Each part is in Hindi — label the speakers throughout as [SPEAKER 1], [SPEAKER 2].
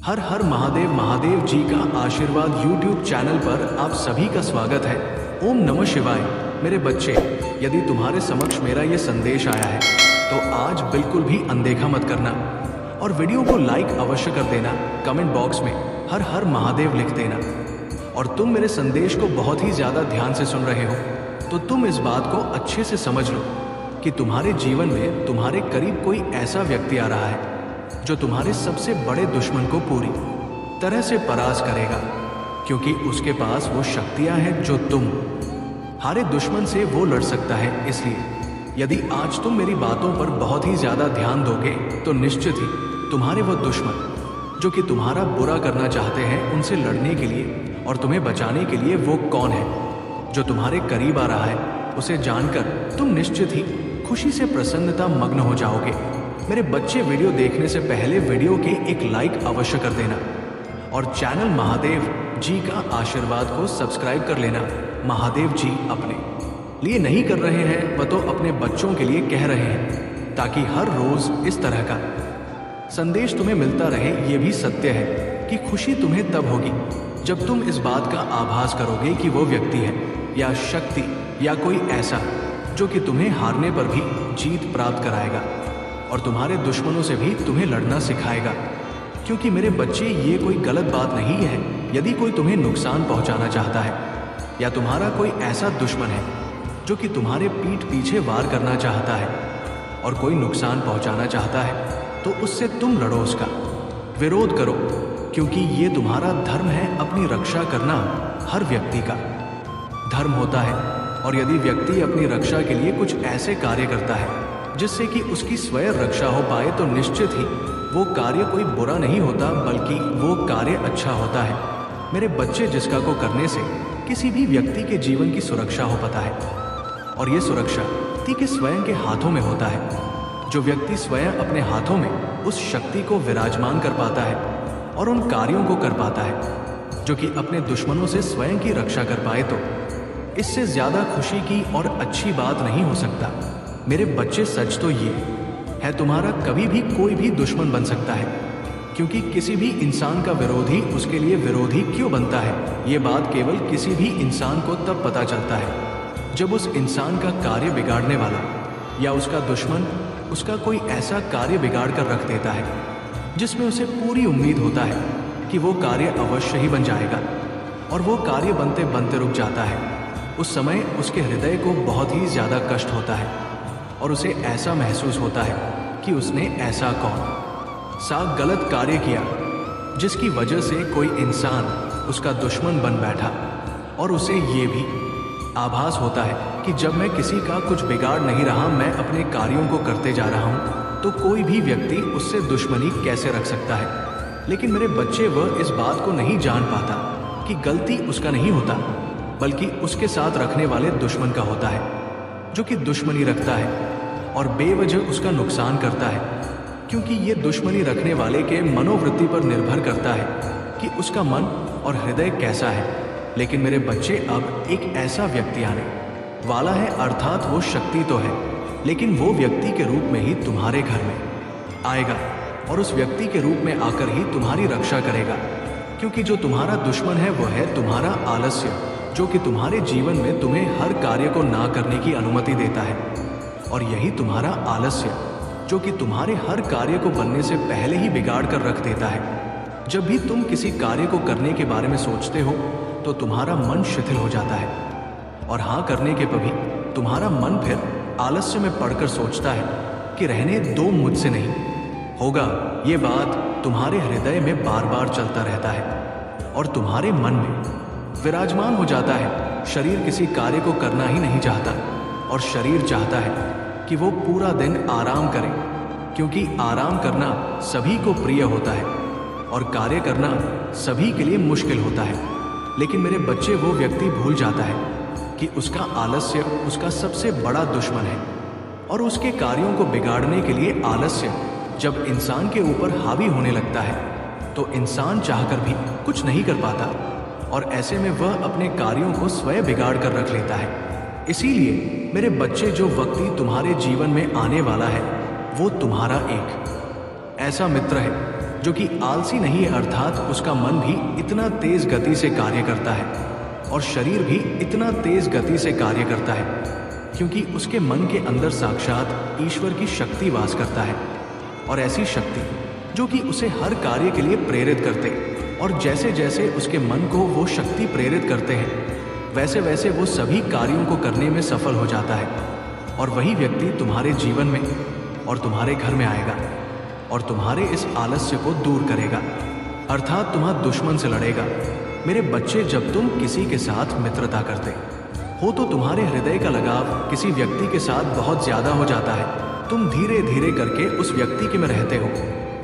[SPEAKER 1] हर हर महादेव महादेव जी का आशीर्वाद यूट्यूब चैनल पर आप सभी का स्वागत है। ओम नमः शिवाय। मेरे बच्चे, यदि तुम्हारे समक्ष मेरा ये संदेश आया है तो आज बिल्कुल भी अनदेखा मत करना और वीडियो को लाइक अवश्य कर देना। कमेंट बॉक्स में हर हर महादेव लिख देना। और तुम मेरे संदेश को बहुत ही ज़्यादा ध्यान से सुन रहे हो तो तुम इस बात को अच्छे से समझ लो कि तुम्हारे जीवन में तुम्हारे करीब कोई ऐसा व्यक्ति आ रहा है जो तुम्हारे सबसे बड़े दुश्मन को पूरी तरह से परास्त करेगा, क्योंकि उसके पास वो शक्तियां हैं जो तुम्हारे दुश्मन से वो लड़ सकता है। इसलिए यदि आज तुम मेरी बातों पर बहुत ही ज्यादा ध्यान दोगे तो निश्चित ही तुम्हारे वो दुश्मन जो कि तुम्हारा बुरा करना चाहते हैं उनसे लड़ने के लिए और तुम्हें बचाने के लिए वो कौन है जो तुम्हारे करीब आ रहा है, उसे जानकर तुम निश्चित ही खुशी से प्रसन्नता मग्न हो जाओगे। मेरे बच्चे, वीडियो देखने से पहले वीडियो के एक लाइक अवश्य कर देना और चैनल महादेव जी का आशीर्वाद को सब्सक्राइब कर लेना। महादेव जी अपने लिए नहीं कर रहे हैं, वह तो अपने बच्चों के लिए कह रहे हैं ताकि हर रोज इस तरह का संदेश तुम्हें मिलता रहे। ये भी सत्य है कि खुशी तुम्हें तब होगी जब तुम इस बात का आभास करोगे कि वो व्यक्ति है या शक्ति या कोई ऐसा जो कि तुम्हें हारने पर भी जीत प्राप्त कराएगा और तुम्हारे दुश्मनों से भी तुम्हें लड़ना सिखाएगा। क्योंकि मेरे बच्चे, ये कोई गलत बात नहीं है यदि कोई तुम्हें नुकसान पहुंचाना चाहता है या तुम्हारा कोई ऐसा दुश्मन है जो कि तुम्हारे पीठ पीछे वार करना चाहता है और कोई नुकसान पहुंचाना चाहता है तो उससे तुम लड़ो, उसका विरोध करो, क्योंकि ये तुम्हारा धर्म है। अपनी रक्षा करना हर व्यक्ति का धर्म होता है और यदि व्यक्ति अपनी रक्षा के लिए कुछ ऐसे कार्य करता है जिससे कि उसकी स्वयं रक्षा हो पाए तो निश्चित ही वो कार्य कोई बुरा नहीं होता, बल्कि वो कार्य अच्छा होता है। मेरे बच्चे, जिसका को करने से किसी भी व्यक्ति के जीवन की सुरक्षा हो पाता है और ये सुरक्षा व्यक्ति के स्वयं के हाथों में होता है। जो व्यक्ति स्वयं अपने हाथों में उस शक्ति को विराजमान कर पाता है और उन कार्यों को कर पाता है जो कि अपने दुश्मनों से स्वयं की रक्षा कर पाए, तो इससे ज्यादा खुशी की और अच्छी बात नहीं हो सकता। मेरे बच्चे, सच तो ये है, तुम्हारा कभी भी कोई भी दुश्मन बन सकता है, क्योंकि किसी भी इंसान का विरोधी उसके लिए विरोधी क्यों बनता है, ये बात केवल किसी भी इंसान को तब पता चलता है जब उस इंसान का कार्य बिगाड़ने वाला या उसका दुश्मन उसका कोई ऐसा कार्य बिगाड़ कर रख देता है जिसमें उसे पूरी उम्मीद होता है कि वो कार्य अवश्य ही बन जाएगा और वो कार्य बनते बनते रुक जाता है। उस समय उसके हृदय को बहुत ही ज्यादा कष्ट होता है और उसे ऐसा महसूस होता है कि उसने ऐसा कौन सा गलत कार्य किया जिसकी वजह से कोई इंसान उसका दुश्मन बन बैठा। और उसे ये भी आभास होता है कि जब मैं किसी का कुछ बिगाड़ नहीं रहा, मैं अपने कार्यों को करते जा रहा हूं, तो कोई भी व्यक्ति उससे दुश्मनी कैसे रख सकता है। लेकिन मेरे बच्चे, वह इस बात को नहीं जान पाता कि गलती उसका नहीं होता, बल्कि उसके साथ रखने वाले दुश्मन का होता है जो कि दुश्मनी रखता है और बेवजह उसका नुकसान करता है, क्योंकि ये दुश्मनी रखने वाले के मनोवृत्ति पर निर्भर करता है कि उसका मन और हृदय कैसा है। लेकिन मेरे बच्चे, अब एक ऐसा व्यक्ति आने वाला है, अर्थात वो शक्ति तो है, लेकिन वो व्यक्ति के रूप में ही तुम्हारे घर में आएगा और उस व्यक्ति के रूप में आकर ही तुम्हारी रक्षा करेगा। क्योंकि जो तुम्हारा दुश्मन है वो है तुम्हारा आलस्य, जो कि तुम्हारे जीवन में तुम्हें हर कार्य को ना करने की अनुमति देता है। और यही तुम्हारा आलस्य जो कि तुम्हारे हर कार्य को बनने से पहले ही बिगाड़ कर रख देता है। जब भी तुम किसी कार्य को करने के बारे में सोचते हो तो तुम्हारा मन शिथिल हो जाता है और हाँ करने के भी तुम्हारा मन फिर आलस्य में पड़कर सोचता है कि रहने दो, मुझसे नहीं होगा। ये बात तुम्हारे हृदय में बार बार चलता रहता है और तुम्हारे मन में विराजमान हो जाता है। शरीर किसी कार्य को करना ही नहीं चाहता और शरीर चाहता है कि वो पूरा दिन आराम करे, क्योंकि आराम करना सभी को प्रिय होता है और कार्य करना सभी के लिए मुश्किल होता है। लेकिन मेरे बच्चे, वो व्यक्ति भूल जाता है कि उसका आलस्य उसका सबसे बड़ा दुश्मन है और उसके कार्यों को बिगाड़ने के लिए आलस्य जब इंसान के ऊपर हावी होने लगता है तो इंसान चाहकर भी कुछ नहीं कर पाता और ऐसे में वह अपने कार्यों को स्वयं बिगाड़ कर रख लेता है। इसीलिए मेरे बच्चे, जो व्यक्ति तुम्हारे जीवन में आने वाला है वो तुम्हारा एक ऐसा मित्र है जो कि आलसी नहीं है, अर्थात उसका मन भी इतना तेज गति से कार्य करता है और शरीर भी इतना तेज गति से कार्य करता है, क्योंकि उसके मन के अंदर साक्षात ईश्वर की शक्ति वास करता है। और ऐसी शक्ति जो कि उसे हर कार्य के लिए प्रेरित करते, और जैसे जैसे उसके मन को वो शक्ति प्रेरित करते हैं, वैसे वैसे वो सभी कार्यों को करने में सफल हो जाता है। और वही व्यक्ति तुम्हारे जीवन में और तुम्हारे घर में आएगा और तुम्हारे इस आलस्य को दूर करेगा, अर्थात तुम्हारे दुश्मन से लड़ेगा। मेरे बच्चे, जब तुम किसी के साथ मित्रता करते हो तो तुम्हारे हृदय का लगाव किसी व्यक्ति के साथ बहुत ज्यादा हो जाता है। तुम धीरे धीरे करके उस व्यक्ति के में रहते हो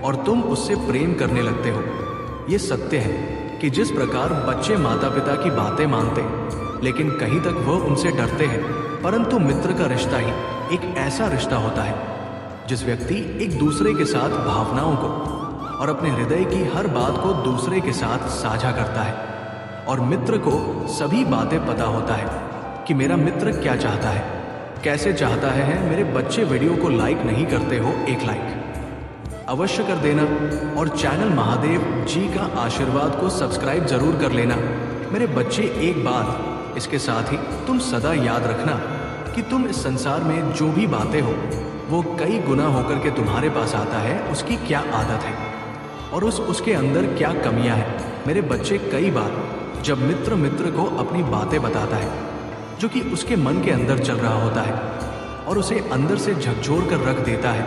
[SPEAKER 1] और तुम उससे प्रेम करने लगते हो। ये सत्य है कि जिस प्रकार बच्चे माता पिता की बातें मानते लेकिन कहीं तक वह उनसे डरते हैं, परंतु मित्र का रिश्ता ही एक ऐसा रिश्ता होता है जिस व्यक्ति एक दूसरे के साथ भावनाओं को और अपने हृदय की हर बात को दूसरे के साथ साझा करता है। और मित्र को सभी बातें पता होता है कि मेरा मित्र क्या चाहता है, कैसे चाहता है। मेरे बच्चे, वीडियो को लाइक नहीं करते हो, एक लाइक अवश्य कर देना और चैनल महादेव जी का आशीर्वाद को सब्सक्राइब जरूर कर लेना। मेरे बच्चे, एक बात इसके साथ ही तुम सदा याद रखना कि तुम इस संसार में जो भी बातें हो वो कई गुना होकर के तुम्हारे पास आता है, उसकी क्या आदत है और उसके अंदर क्या कमियां हैं। मेरे बच्चे, कई बार जब मित्र को अपनी बातें बताता है जो कि उसके मन के अंदर चल रहा होता है और उसे अंदर से झकझोर कर रख देता है,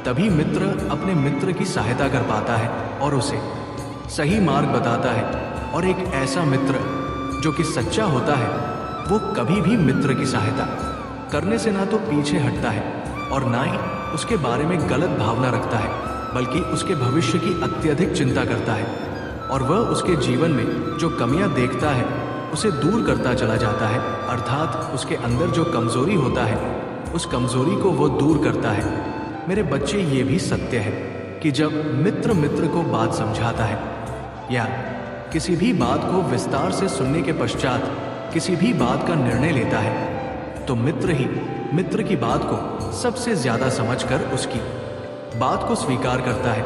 [SPEAKER 1] तभी मित्र अपने मित्र की सहायता कर पाता है और उसे सही मार्ग बताता है। और एक ऐसा मित्र जो कि सच्चा होता है वो कभी भी मित्र की सहायता करने से ना तो पीछे हटता है और ना ही उसके बारे में गलत भावना रखता है, बल्कि उसके भविष्य की अत्यधिक चिंता करता है और वह उसके जीवन में जो कमियां देखता है उसे दूर करता चला जाता है, अर्थात उसके अंदर जो कमजोरी होता है उस कमजोरी को वो दूर करता है। मेरे बच्चे, ये भी सत्य है कि जब मित्र को बात समझाता है या किसी भी बात को विस्तार से सुनने के पश्चात किसी भी बात का निर्णय लेता है तो मित्र ही मित्र की बात को सबसे ज्यादा समझकर उसकी बात को स्वीकार करता है,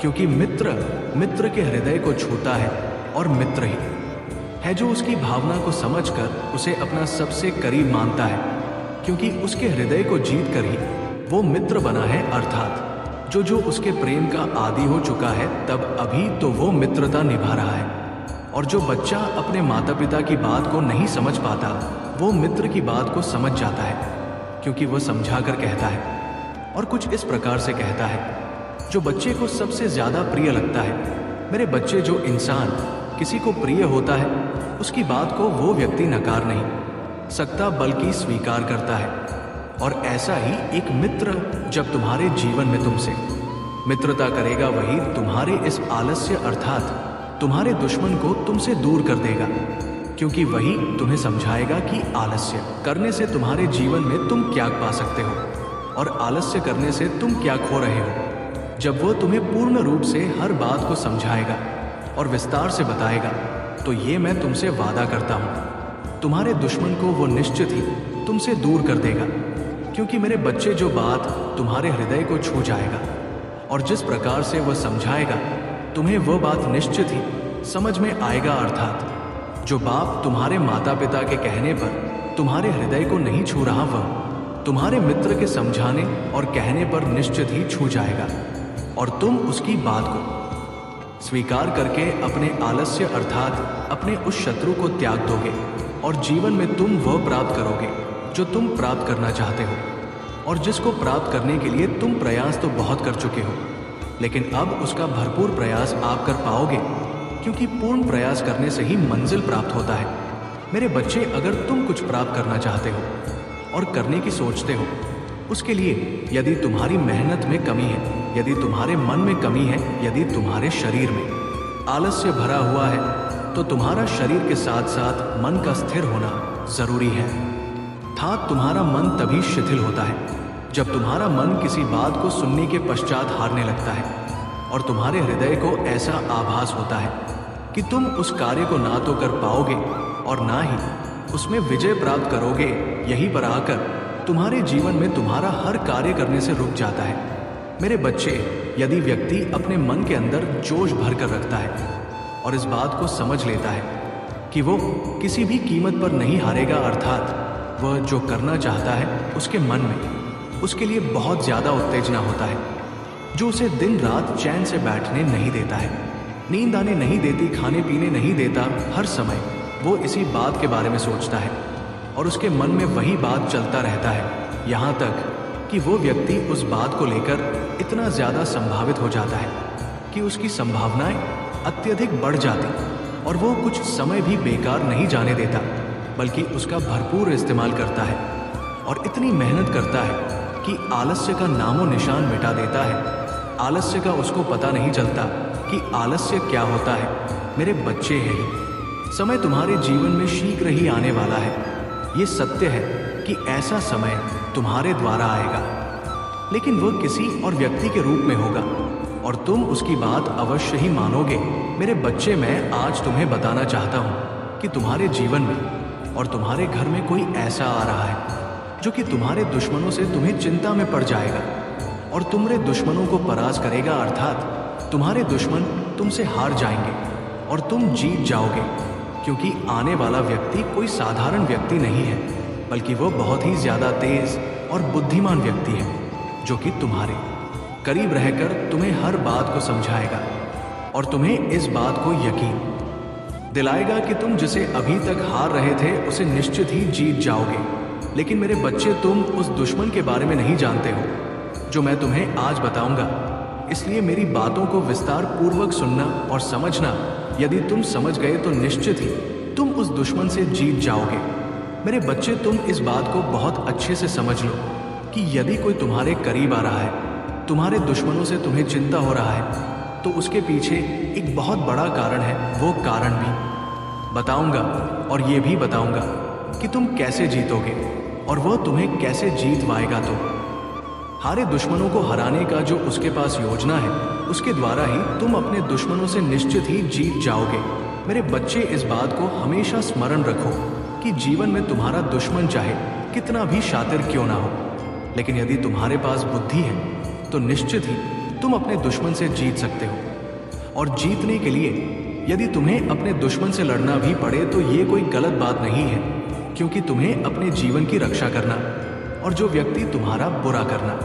[SPEAKER 1] क्योंकि मित्र के हृदय को छूता है और मित्र ही है जो उसकी भावना को समझकर उसे अपना सबसे करीब मानता है, क्योंकि उसके हृदय को जीत कर ही वो मित्र बना है, अर्थात जो उसके प्रेम का आदी हो चुका है, तब अभी तो वो मित्रता निभा रहा है। और जो बच्चा अपने माता पिता की बात को नहीं समझ पाता वो मित्र की बात को समझ जाता है, क्योंकि वह समझा कर कहता है और कुछ इस प्रकार से कहता है जो बच्चे को सबसे ज्यादा प्रिय लगता है। मेरे बच्चे, जो इंसान किसी को प्रिय होता है उसकी बात को वो व्यक्ति नकार नहीं सकता बल्कि स्वीकार करता है। और ऐसा ही एक मित्र जब तुम्हारे जीवन में तुमसे मित्रता करेगा, वही तुम्हारे इस आलस्य अर्थात तुम्हारे दुश्मन को तुमसे दूर कर देगा, क्योंकि वही तुम्हें समझाएगा कि आलस्य करने से तुम्हारे जीवन में तुम क्या पा सकते हो और आलस्य करने से तुम क्या खो रहे हो। जब वो तुम्हें पूर्ण रूप से हर बात को समझाएगा और विस्तार से बताएगा तो ये मैं तुमसे वादा करता हूँ, तुम्हारे दुश्मन को वो निश्चित ही तुमसे दूर कर देगा, क्योंकि मेरे बच्चे, जो बात तुम्हारे हृदय को छू जाएगा और जिस प्रकार से वह समझाएगा तुम्हें वह बात निश्चित ही समझ में आएगा, अर्थात जो बाप तुम्हारे माता पिता के कहने पर तुम्हारे हृदय को नहीं छू रहा वह तुम्हारे मित्र के समझाने और कहने पर निश्चित ही छू जाएगा और तुम उसकी बात को स्वीकार करके अपने आलस्य अर्थात अपने उस शत्रु को त्याग दोगे और जीवन में तुम वह प्राप्त करोगे जो तुम प्राप्त करना चाहते हो और जिसको प्राप्त करने के लिए तुम प्रयास तो बहुत कर चुके हो, लेकिन अब उसका भरपूर प्रयास आप कर पाओगे, क्योंकि पूर्ण प्रयास करने से ही मंजिल प्राप्त होता है। मेरे बच्चे, अगर तुम कुछ प्राप्त करना चाहते हो और करने की सोचते हो, उसके लिए यदि तुम्हारी मेहनत में कमी है, यदि तुम्हारे मन में कमी है, यदि तुम्हारे शरीर में आलस्य भरा हुआ है, तो तुम्हारा शरीर के साथ साथ मन का स्थिर होना जरूरी है। अर्थात तुम्हारा मन तभी शिथिल होता है जब तुम्हारा मन किसी बात को सुनने के पश्चात हारने लगता है और तुम्हारे हृदय को ऐसा आभास होता है कि तुम उस कार्य को ना तो कर पाओगे और ना ही उसमें विजय प्राप्त करोगे। यहीं पर आकर तुम्हारे जीवन में तुम्हारा हर कार्य करने से रुक जाता है। मेरे बच्चे, यदि व्यक्ति अपने मन के अंदर जोश भर कर रखता है और इस बात को समझ लेता है कि वो किसी भी कीमत पर नहीं हारेगा, अर्थात वह जो करना चाहता है उसके मन में उसके लिए बहुत ज़्यादा उत्तेजना होता है, जो उसे दिन रात चैन से बैठने नहीं देता है, नींद आने नहीं देती, खाने पीने नहीं देता, हर समय वो इसी बात के बारे में सोचता है और उसके मन में वही बात चलता रहता है, यहाँ तक कि वो व्यक्ति उस बात को लेकर इतना ज़्यादा संभावित हो जाता है कि उसकी संभावनाएं अत्यधिक बढ़ जाती और वो कुछ समय भी बेकार नहीं जाने देता, बल्कि उसका भरपूर इस्तेमाल करता है और इतनी मेहनत करता है कि आलस्य का नामो निशान मिटा देता है। आलस्य का उसको पता नहीं चलता कि आलस्य क्या होता है। मेरे बच्चे हैं ही, समय तुम्हारे जीवन में शीघ्र ही आने वाला है। ये सत्य है कि ऐसा समय तुम्हारे द्वारा आएगा, लेकिन वह किसी और व्यक्ति के रूप में होगा और तुम उसकी बात अवश्य ही मानोगे। मेरे बच्चे, मैं आज तुम्हें बताना चाहता हूँ कि तुम्हारे जीवन में और तुम्हारे घर में कोई ऐसा आ रहा है जो कि तुम्हारे दुश्मनों से तुम्हें चिंता में पड़ जाएगा और तुम्हारे दुश्मनों को पराज करेगा, अर्थात तुम्हारे दुश्मन तुमसे हार जाएंगे और तुम जीत जाओगे, क्योंकि आने वाला व्यक्ति कोई साधारण व्यक्ति नहीं है, बल्कि वो बहुत ही ज़्यादा तेज और बुद्धिमान व्यक्ति है, जो कि तुम्हारे करीब रहकर तुम्हें हर बात को समझाएगा और तुम्हें इस बात को यकीन दिलाएगा कि तुम जिसे अभी तक हार रहे थे उसे निश्चित ही जीत जाओगे। लेकिन मेरे बच्चे, तुम उस दुश्मन के बारे में नहीं जानते हो जो मैं तुम्हें आज बताऊंगा, इसलिए मेरी बातों को विस्तार पूर्वक सुनना और समझना। यदि तुम समझ गए तो निश्चित ही तुम उस दुश्मन से जीत जाओगे। मेरे बच्चे, तुम इस बात को बहुत अच्छे से समझ लो कि यदि कोई तुम्हारे करीब आ रहा है, तुम्हारे दुश्मनों से तुम्हें चिंता हो रहा है, तो उसके पीछे एक बहुत बड़ा कारण है। वो कारण भी बताऊंगा और ये भी बताऊंगा कि तुम कैसे जीतोगे और वह तुम्हें कैसे जीतवाएगा। तो हारे दुश्मनों को हराने का जो उसके पास योजना है, उसके द्वारा ही तुम अपने दुश्मनों से निश्चित ही जीत जाओगे। मेरे बच्चे, इस बात को हमेशा स्मरण रखो कि जीवन में तुम्हारा दुश्मन चाहे कितना भी शातिर क्यों ना हो, लेकिन यदि तुम्हारे पास बुद्धि है तो निश्चित ही तुम अपने दुश्मन से जीत सकते हो। और जीतने के लिए यदि तुम्हें अपने दुश्मन से लड़ना भी पड़े तो ये कोई गलत बात नहीं है, क्योंकि तुम्हें अपने जीवन की रक्षा करना और जो व्यक्ति तुम्हारा बुरा करना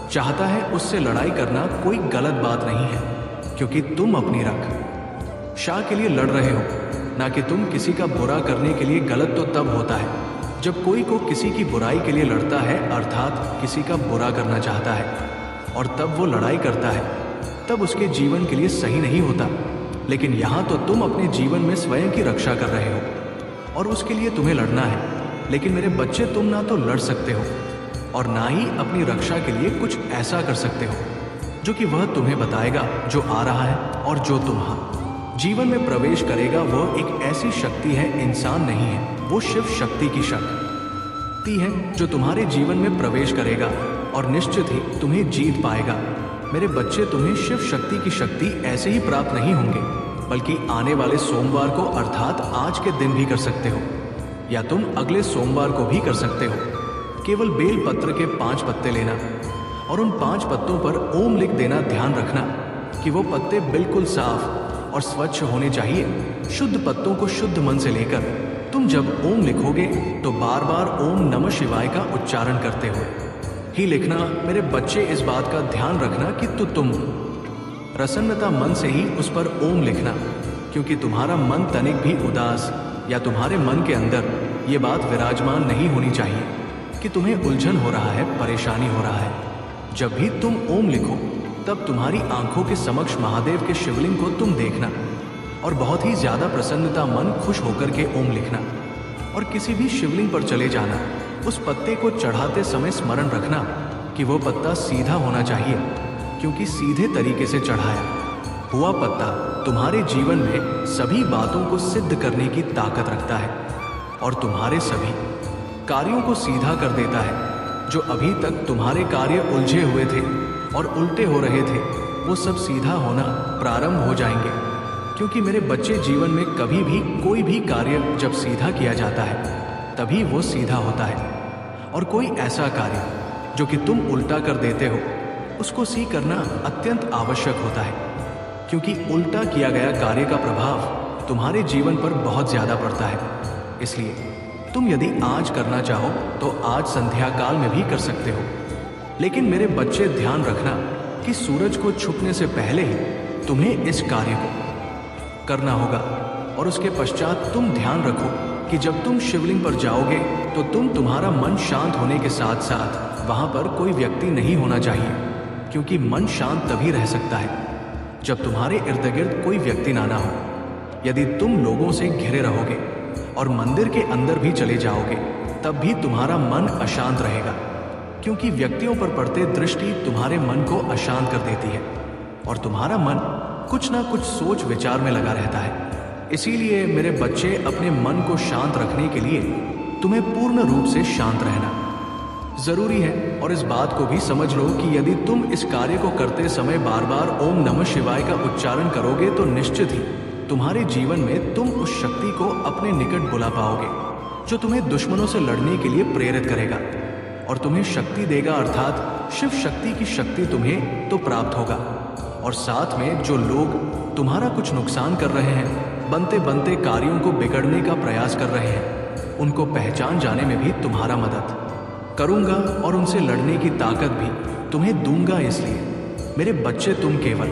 [SPEAKER 1] चाहता है उससे लड़ाई करना कोई गलत बात नहीं है, क्योंकि तुम अपनी रक्षा के लिए लड़ रहे हो, ना कि तुम किसी का बुरा करने के लिए। गलत तो तब होता है जब कोई को किसी की बुराई के लिए लड़ता है, अर्थात किसी का बुरा करना चाहता है और तब वो लड़ाई करता है, तब उसके जीवन के लिए सही नहीं होता। लेकिन यहाँ तो तुम अपने जीवन में स्वयं की रक्षा कर रहे हो और उसके लिए तुम्हें लड़ना है। लेकिन मेरे बच्चे, तुम ना तो लड़ सकते हो और ना ही अपनी रक्षा के लिए कुछ ऐसा कर सकते हो जो कि वह तुम्हें बताएगा जो आ रहा है। और जो तुम्हारे जीवन में प्रवेश करेगा वह एक ऐसी शक्ति है, इंसान नहीं है, वो शिव शक्ति की शक्ति है जो तुम्हारे जीवन में प्रवेश करेगा और निश्चित ही तुम्हें जीत पाएगा। मेरे बच्चे, तुम्हें शिव शक्ति की शक्ति ऐसे ही प्राप्त नहीं होंगे, बल्कि आने वाले सोमवार को, अर्थात आज के दिन भी कर सकते हो या तुम अगले सोमवार को भी कर सकते हो। केवल बेल पत्र के 5 पत्ते लेना और उन 5 पत्तों पर ओम लिख देना। ध्यान रखना कि वो पत्ते बिल्कुल साफ और स्वच्छ होने चाहिए। शुद्ध पत्तों को शुद्ध मन से लेकर तुम जब ओम लिखोगे तो बार बार ओम नमः शिवाय का उच्चारण करते हुए ही लिखना। मेरे बच्चे, इस बात का ध्यान रखना कि तुम प्रसन्नता मन से ही उस पर ओम लिखना, क्योंकि तुम्हारा मन तनिक भी उदास या तुम्हारे मन के अंदर ये बात विराजमान नहीं होनी चाहिए कि तुम्हें उलझन हो रहा है, परेशानी हो रहा है। जब भी तुम ओम लिखो तब तुम्हारी आंखों के समक्ष महादेव के शिवलिंग को तुम देखना और बहुत ही ज्यादा प्रसन्नता, मन खुश होकर के ओम लिखना और किसी भी शिवलिंग पर चले जाना। उस पत्ते को चढ़ाते समय स्मरण रखना कि वो पत्ता सीधा होना चाहिए, क्योंकि सीधे तरीके से चढ़ाया हुआ पत्ता तुम्हारे जीवन में सभी बातों को सिद्ध करने की ताकत रखता है और तुम्हारे सभी कार्यों को सीधा कर देता है। जो अभी तक तुम्हारे कार्य उलझे हुए थे और उल्टे हो रहे थे, वो सब सीधा होना प्रारंभ हो जाएंगे, क्योंकि मेरे बच्चे, जीवन में कभी भी कोई भी कार्य जब सीधा किया जाता है तभी वो सीधा होता है, और कोई ऐसा कार्य जो कि तुम उल्टा कर देते हो उसको सी करना अत्यंत आवश्यक होता है, क्योंकि उल्टा किया गया कार्य का प्रभाव तुम्हारे जीवन पर बहुत ज्यादा पड़ता है। इसलिए तुम यदि आज करना चाहो तो आज संध्या काल में भी कर सकते हो। लेकिन मेरे बच्चे, ध्यान रखना कि सूरज को छुपने से पहले ही तुम्हें इस कार्य को करना होगा। और उसके पश्चात तुम ध्यान रखो कि जब तुम शिवलिंग पर जाओगे तो तुम्हारा मन शांत होने के साथ साथ वहां पर कोई व्यक्ति नहीं होना चाहिए, क्योंकि मन शांत तभी रह सकता है जब तुम्हारे इर्द गिर्द कोई व्यक्ति ना हो। यदि तुम लोगों से घिरे रहोगे और मंदिर के अंदर भी चले जाओगे तब भी तुम्हारा मन अशांत रहेगा, क्योंकि व्यक्तियों पर पड़ते दृष्टि तुम्हारे मन को अशांत कर देती है और तुम्हारा मन कुछ ना कुछ सोच विचार में लगा रहता है। इसीलिए मेरे बच्चे, अपने मन को शांत रखने के लिए तुम्हें पूर्ण रूप से शांत रहना जरूरी है। और इस बात को भी समझ लो कि यदि तुम इस कार्य को करते समय बार बार ओम नमः शिवाय का उच्चारण करोगे तो निश्चित ही तुम्हारे जीवन में तुम उस शक्ति को अपने निकट बुला पाओगे जो तुम्हें दुश्मनों से लड़ने के लिए प्रेरित करेगा और तुम्हें शक्ति देगा, अर्थात शिव शक्ति की शक्ति तुम्हें तो प्राप्त होगा। और साथ में जो लोग तुम्हारा कुछ नुकसान कर रहे हैं, बनते बनते कार्यों को बिगड़ने का प्रयास कर रहे हैं, उनको पहचान जाने में भी तुम्हारा मदद करूंगा और उनसे लड़ने की ताकत भी तुम्हें दूंगा। इसलिए मेरे बच्चे, तुम केवल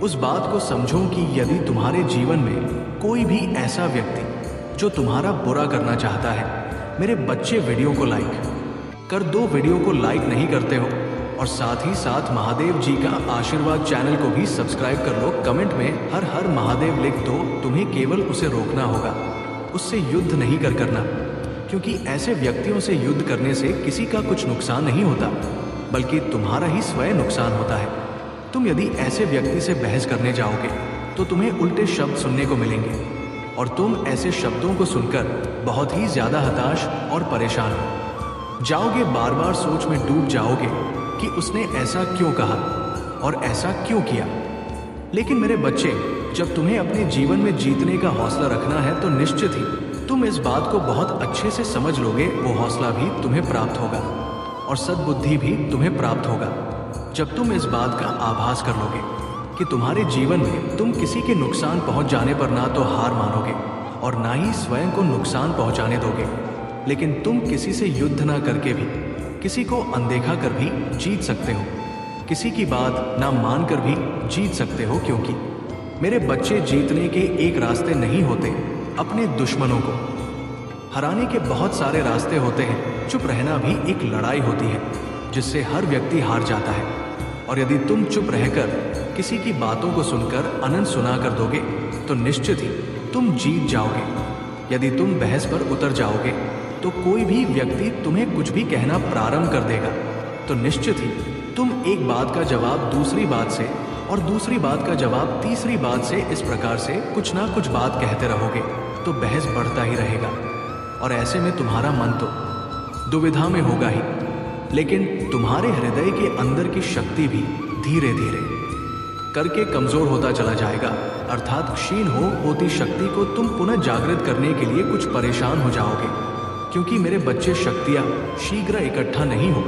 [SPEAKER 1] उस बात को समझो कि यदि तुम्हारे जीवन में कोई भी ऐसा व्यक्ति जो तुम्हारा बुरा करना चाहता है, मेरे बच्चे वीडियो को लाइक कर दो। वीडियो को लाइक नहीं करते हो और साथ ही साथ महादेव जी का आशीर्वाद चैनल को भी सब्सक्राइब कर लो। कमेंट में हर हर महादेव लिख दो। तुम्हें केवल उसे रोकना होगा, उससे युद्ध नहीं करना, क्योंकि ऐसे व्यक्तियों से युद्ध करने से किसी का कुछ नुकसान नहीं होता, बल्कि तुम्हारा ही स्वयं नुकसान होता है। तुम यदि ऐसे व्यक्ति से बहस करने जाओगे तो तुम्हें उल्टे शब्द सुनने को मिलेंगे और तुम ऐसे शब्दों को सुनकर बहुत ही ज्यादा हताश और परेशान हो जाओगे। बार बार सोच में डूब जाओगे कि उसने ऐसा क्यों कहा और ऐसा क्यों किया। लेकिन मेरे बच्चे, जब तुम्हें अपने जीवन में जीतने का हौसला रखना है तो निश्चित ही तुम इस बात को बहुत अच्छे से समझ लोगे। वो हौसला भी तुम्हें प्राप्त होगा और सद्बुद्धि भी तुम्हें प्राप्त होगा जब तुम इस बात का आभास कर लोगे कि तुम्हारे जीवन में तुम किसी के नुकसान पहुंच जाने पर ना तो हार मानोगे और ना ही स्वयं को नुकसान पहुंचाने दोगे, लेकिन तुम किसी से युद्ध ना करके भी, किसी को अनदेखा कर भी जीत सकते हो, किसी की बात ना मानकर भी जीत सकते हो। क्योंकि मेरे बच्चे, जीतने के एक रास्ते नहीं होते, अपने दुश्मनों को हराने के बहुत सारे रास्ते होते हैं। चुप रहना भी एक लड़ाई होती है जिससे हर व्यक्ति हार जाता है। और यदि तुम चुप रहकर किसी की बातों को सुनकर आनंद सुना कर दोगे तो निश्चित ही तुम जीत जाओगे। यदि तुम बहस पर उतर जाओगे तो कोई भी व्यक्ति तुम्हें कुछ भी कहना प्रारंभ कर देगा तो निश्चित ही तुम एक बात का जवाब दूसरी बात से और दूसरी बात का जवाब तीसरी बात से, इस प्रकार से कुछ ना कुछ बात कहते रहोगे तो बहस बढ़ता ही रहेगा और ऐसे में तुम्हारा मन तो दुविधा में होगा ही, लेकिन तुम्हारे हृदय के अंदर की शक्ति भी धीरे धीरे करके कमजोर होता चला जाएगा। अर्थात क्षीण होती शक्ति को तुम पुनः जागृत करने के लिए कुछ परेशान हो जाओगे, क्योंकि मेरे बच्चे, शक्तियां शीघ्र इकट्ठा नहीं हो,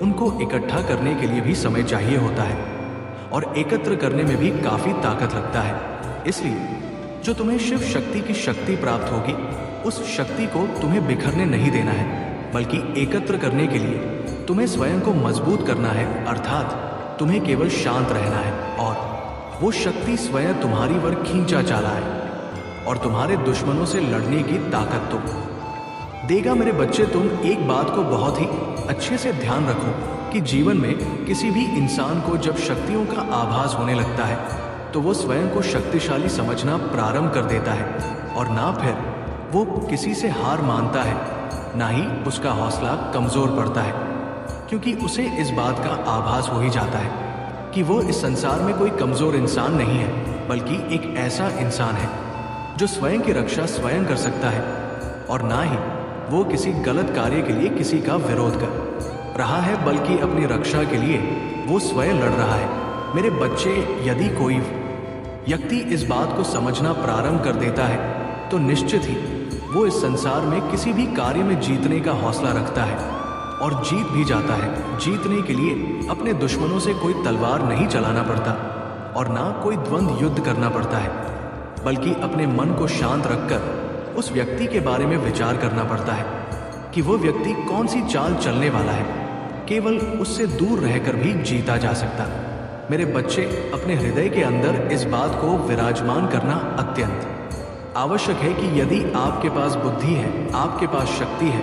[SPEAKER 1] उनको इकट्ठा करने के लिए भी समय चाहिए होता है और एकत्र करने में भी काफी ताकत लगता है। इसलिए जो तुम्हें शिव शक्ति की शक्ति प्राप्त होगी, उस शक्ति को तुम्हें बिखरने नहीं देना है, बल्कि एकत्र करने के लिए तुम्हें स्वयं को मजबूत करना है। अर्थात तुम्हें केवल शांत रहना है और वो शक्ति स्वयं तुम्हारी ओर खींचा चला है और तुम्हारे दुश्मनों से लड़ने की ताकत तो देगा। मेरे बच्चे, तुम एक बात को बहुत ही अच्छे से ध्यान रखो कि जीवन में किसी भी इंसान को जब शक्तियों का आभास होने लगता है तो वो स्वयं को शक्तिशाली समझना प्रारंभ कर देता है और ना फिर वो किसी से हार मानता है, ना ही उसका हौसला कमजोर पड़ता है, क्योंकि उसे इस बात का आभास हो ही जाता है कि वो इस संसार में कोई कमजोर इंसान नहीं है, बल्कि एक ऐसा इंसान है जो स्वयं की रक्षा स्वयं कर सकता है और ना ही वो किसी गलत कार्य के लिए किसी का विरोध कर रहा है, बल्कि अपनी रक्षा के लिए वो स्वयं लड़ रहा है। मेरे बच्चे, यदि कोई व्यक्ति इस बात को समझना प्रारंभ कर देता है तो निश्चित ही वो इस संसार में किसी भी कार्य में जीतने का हौसला रखता है, और जीत भी जाता है। जीतने के लिए अपने दुश्मनों से कोई तलवार नहीं चलाना पड़ता और ना कोई द्वंद्व युद्ध करना पड़ता है, बल्कि अपने मन को शांत रखकर उस व्यक्ति के बारे में विचार करना पड़ता है कि वो व्यक्ति कौन सी चाल चलने वाला है। केवल उससे दूर रहकर भी जीता जा सकता। मेरे बच्चे, अपने हृदय के अंदर इस बात को विराजमान करना अत्यंत आवश्यक है कि यदि आपके पास बुद्धि है, आपके पास शक्ति है,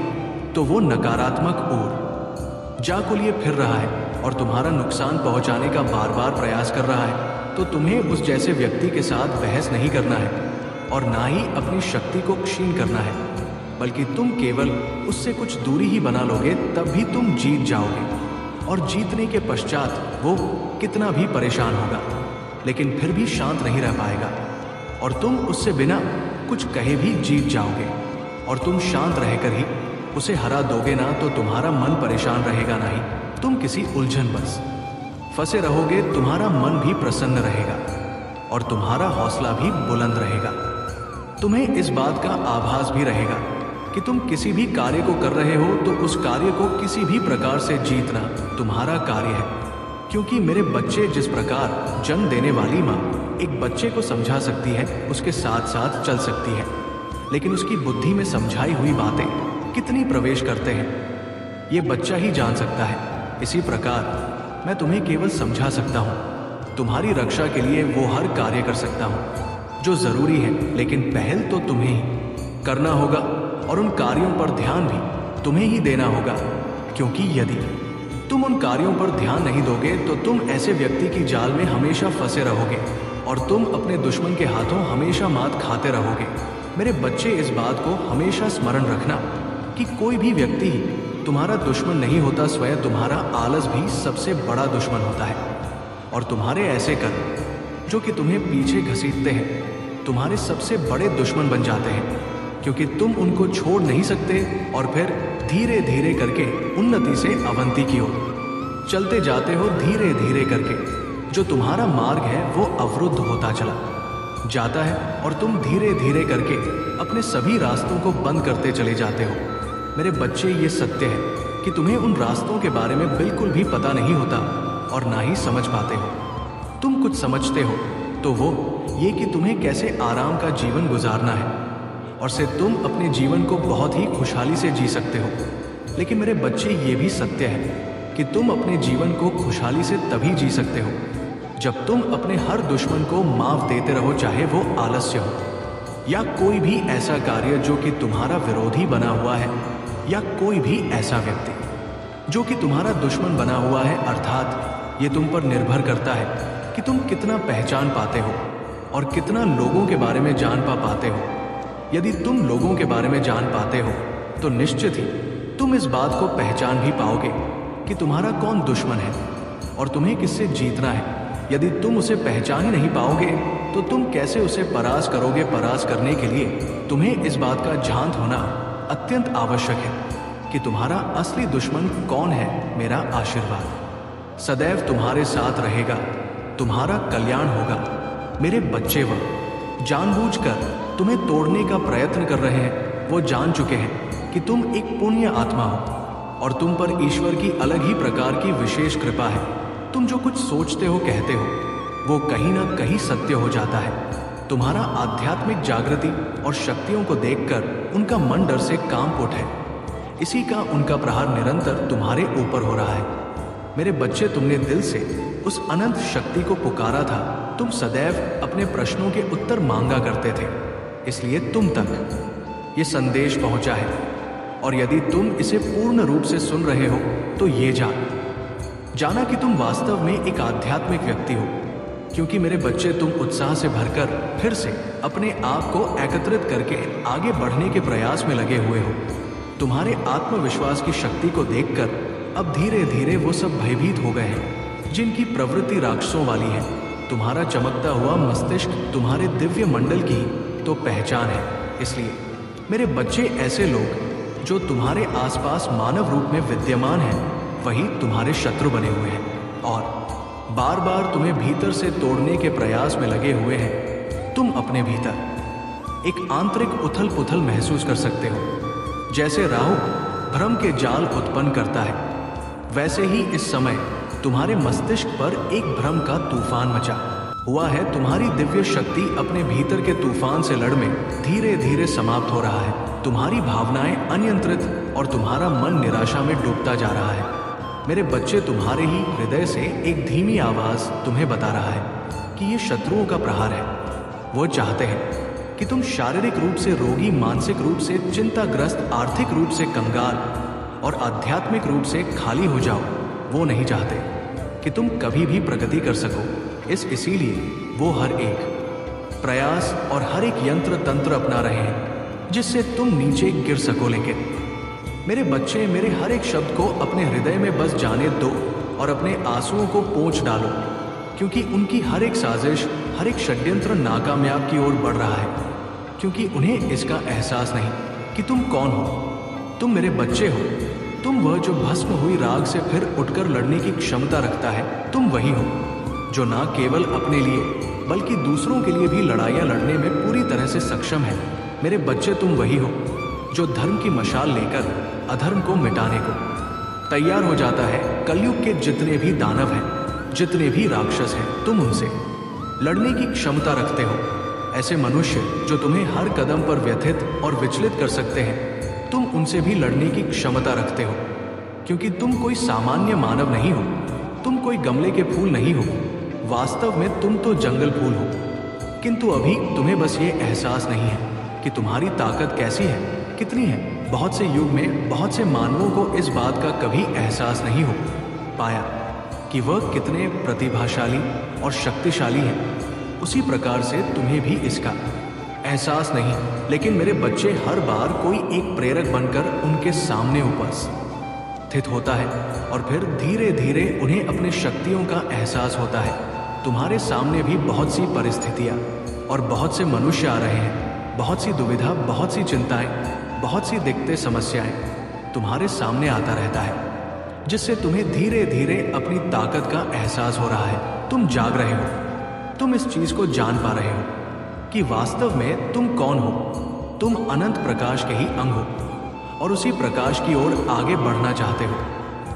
[SPEAKER 1] तो वो नकारात्मक ओर जाकुल ये फिर रहा है और तुम्हारा नुकसान पहुंचाने का बार बार प्रयास कर रहा है, तो तुम्हें उस जैसे व्यक्ति के साथ बहस नहीं करना है और ना ही अपनी शक्ति को क्षीण करना है, बल्कि तुम केवल उससे कुछ दूरी ही बना लोगे, तब भी तुम जीत जाओगे। और जीतने के पश्चात वो कितना भी परेशान होगा, लेकिन फिर भी शांत नहीं रह पाएगा और तुम उससे बिना कुछ कहे भी जीत जाओगे। और तुम शांत रहकर ही उसे हरा दोगे ना, तो तुम्हारा मन परेशान रहेगा ना ही तुम किसी उलझन बस फंसे रहोगे। तुम्हारा मन भी प्रसन्न रहेगा और तुम्हारा हौसला भी बुलंद रहेगा। तुम्हें इस बात का आभास भी रहेगा कि तुम किसी भी कार्य को कर रहे हो तो उस कार्य को किसी भी प्रकार से जीतना तुम्हारा कार्य है। क्योंकि मेरे बच्चे, जिस प्रकार जन्म देने वाली माँ एक बच्चे को समझा सकती है, उसके साथ साथ चल सकती है, लेकिन उसकी बुद्धि में समझाई हुई बातें कितनी प्रवेश करते हैं ये बच्चा ही जान सकता है। इसी प्रकार मैं तुम्हें केवल समझा सकता हूँ, तुम्हारी रक्षा के लिए वो हर कार्य कर सकता हूँ जो जरूरी है, लेकिन पहल तो तुम्हें ही करना होगा और उन कार्यों पर ध्यान भी तुम्हें ही देना होगा। क्योंकि यदि तुम उन कार्यों पर ध्यान नहीं दोगे तो तुम ऐसे व्यक्ति की जाल में हमेशा फंसे रहोगे और तुम अपने दुश्मन के हाथों हमेशा मात खाते रहोगे। मेरे बच्चे, इस बात को हमेशा स्मरण रखना कि कोई भी व्यक्ति तुम्हारा दुश्मन नहीं होता, स्वयं तुम्हारा आलस भी सबसे बड़ा दुश्मन होता है। और तुम्हारे ऐसे कर्म जो कि तुम्हें पीछे घसीटते हैं तुम्हारे सबसे बड़े दुश्मन बन जाते हैं, क्योंकि तुम उनको छोड़ नहीं सकते और फिर धीरे धीरे करके उन्नति से अवंती की ओर चलते जाते हो। धीरे धीरे करके जो तुम्हारा मार्ग है वो अवरुद्ध होता चला जाता है और तुम धीरे धीरे करके अपने सभी रास्तों को बंद करते चले जाते हो। मेरे बच्चे, ये सत्य है कि तुम्हें उन रास्तों के बारे में बिल्कुल भी पता नहीं होता और ना ही समझ पाते हो। तुम कुछ समझते हो तो वो ये कि तुम्हें कैसे आराम का जीवन गुजारना है और से तुम अपने जीवन को बहुत ही खुशहाली से जी सकते हो। लेकिन मेरे बच्चे, ये भी सत्य है कि तुम अपने जीवन को खुशहाली से तभी जी सकते हो जब तुम अपने हर दुश्मन को माफ देते रहो, चाहे वो आलस्य हो या कोई भी ऐसा कार्य जो कि तुम्हारा विरोधी बना हुआ है, या कोई भी ऐसा व्यक्ति जो कि तुम्हारा दुश्मन बना हुआ है। अर्थात ये तुम पर निर्भर करता है कि तुम कितना पहचान पाते हो और कितना लोगों के बारे में जान पाते हो। यदि तुम लोगों के बारे में जान पाते हो तो निश्चित ही तुम इस बात को पहचान भी पाओगे कि तुम्हारा कौन दुश्मन है और तुम्हें किससे जीतना है। यदि तुम उसे पहचान ही नहीं पाओगे तो तुम कैसे उसे परास्त करोगे। परास्त करने के लिए तुम्हें इस बात का झांत होना अत्यंत आवश्यक है कि तुम्हारा असली दुश्मन कौन है। मेरा आशीर्वाद सदैव तुम्हारे साथ रहेगा, तुम्हारा कल्याण होगा। मेरे बच्चे, वह जानबूझकर तुम्हें तोड़ने का प्रयत्न कर रहे हैं, वो जान चुके हैं कि तुम एक पुण्य आत्मा हो और तुम पर ईश्वर की अलग ही प्रकार की विशेष कृपा है। तुम जो कुछ सोचते हो, कहते हो, वो कहीं ना कहीं सत्य हो जाता है। तुम्हारा आध्यात्मिक जागृति और शक्तियों को देखकर उनका मन डर से कांप उठे। इसी का उनका प्रहार निरंतर तुम्हारे ऊपर हो रहा है। मेरे बच्चे, तुमने दिल से उस अनंत शक्ति को पुकारा था। तुम सदैव अपने प्रश्नों के उत्तर मांगा करते थे, इसलिए तुम तक ये संदेश पहुंचा है। और यदि तुम इसे पूर्ण रूप से सुन रहे हो तो ये जाना कि तुम वास्तव में एक आध्यात्मिक व्यक्ति हो। क्योंकि मेरे बच्चे, तुम उत्साह से भरकर फिर से अपने आप को एकत्रित करके आगे बढ़ने के प्रयास में लगे हुए हो। तुम्हारे आत्मविश्वास की शक्ति को देखकर अब धीरे धीरे वो सब भयभीत हो गए हैं जिनकी प्रवृत्ति राक्षसों वाली है। तुम्हारा चमकता हुआ मस्तिष्क तुम्हारे दिव्य मंडल की तो पहचान है। इसलिए मेरे बच्चे, ऐसे लोग जो तुम्हारे आसपास मानव रूप में विद्यमान हैं, वही तुम्हारे शत्रु बने हुए हैं और बार बार तुम्हें भीतर से तोड़ने के प्रयास में लगे हुए हैं। तुम अपने भीतर एक आंतरिक उथल पुथल महसूस कर सकते हो, जैसे राहु भ्रम के जाल उत्पन्न करता है, वैसे ही इस समय तुम्हारे मस्तिष्क पर एक भ्रम का तूफान मचा हुआ है। तुम्हारी दिव्य शक्ति अपने भीतर के तूफान से लड़ में धीरे धीरे समाप्त हो रहा है। तुम्हारी भावनाएं अनियंत्रित और तुम्हारा मन निराशा में डूबता जा रहा है। मेरे बच्चे, तुम्हारे ही हृदय से एक धीमी आवाज तुम्हें बता रहा है कि ये शत्रुओं का प्रहार है। वो चाहते हैं कि तुम शारीरिक रूप से रोगी, मानसिक रूप से चिंताग्रस्त, आर्थिक रूप से कंगाल और आध्यात्मिक रूप से खाली हो जाओ। वो नहीं चाहते कि तुम कभी भी प्रगति कर सको। इसीलिए वो हर एक प्रयास और हर एक यंत्र तंत्र अपना रहे हैं जिससे तुम नीचे गिर सको। लेकिन मेरे बच्चे, मेरे हर एक शब्द को अपने हृदय में बस जाने दो और अपने आंसुओं को पोंछ डालो, क्योंकि उनकी हर एक साजिश, हर एक षड्यंत्र नाकामयाब की ओर बढ़ रहा है। क्योंकि उन्हें इसका एहसास नहीं कि तुम कौन हो। तुम मेरे बच्चे हो। तुम वह जो भस्म हुई राग से फिर उठकर लड़ने की क्षमता रखता है। तुम वही हो जो ना केवल अपने लिए बल्कि दूसरों के लिए भी लड़ाइयाँ लड़ने में पूरी तरह से सक्षम है। मेरे बच्चे, तुम वही हो जो धर्म की मशाल लेकर अधर्म को मिटाने को तैयार हो जाता है। कलयुग के जितने भी दानव हैं, जितने भी राक्षस हैं, तुम उनसे लड़ने की क्षमता रखते हो। ऐसे मनुष्य जो तुम्हें हर कदम पर व्यथित और विचलित कर सकते हैं, तुम उनसे भी लड़ने की क्षमता रखते हो। क्योंकि तुम कोई सामान्य मानव नहीं हो। तुम कोई गमले के फूल नहीं हो। वास्तव में तुम तो जंगल फूल हो। किंतु अभी तुम्हें बस ये एहसास नहीं है कि तुम्हारी ताकत कैसी है, कितनी है। बहुत से युग में बहुत से मानवों को इस बात का कभी एहसास नहीं हो पाया कि वह कितने प्रतिभाशाली और शक्तिशाली हैं। उसी प्रकार से तुम्हें भी इसका एहसास नहीं। लेकिन मेरे बच्चे, हर बार कोई एक प्रेरक बनकर उनके सामने उपस्थित होता है और फिर धीरे धीरे उन्हें अपनी शक्तियों का एहसास होता है। तुम्हारे सामने भी बहुत सी परिस्थितियाँ और बहुत से मनुष्य आ रहे हैं। बहुत सी दुविधा, बहुत सी चिंताएं, बहुत सी दिक्कतें, समस्याएं तुम्हारे सामने आता रहता है, जिससे तुम्हें धीरे धीरे अपनी ताकत का एहसास हो रहा है। तुम जाग रहे हो। तुम इस चीज को जान पा रहे हो कि वास्तव में तुम कौन हो। तुम अनंत प्रकाश के ही अंग हो और उसी प्रकाश की ओर आगे बढ़ना चाहते हो।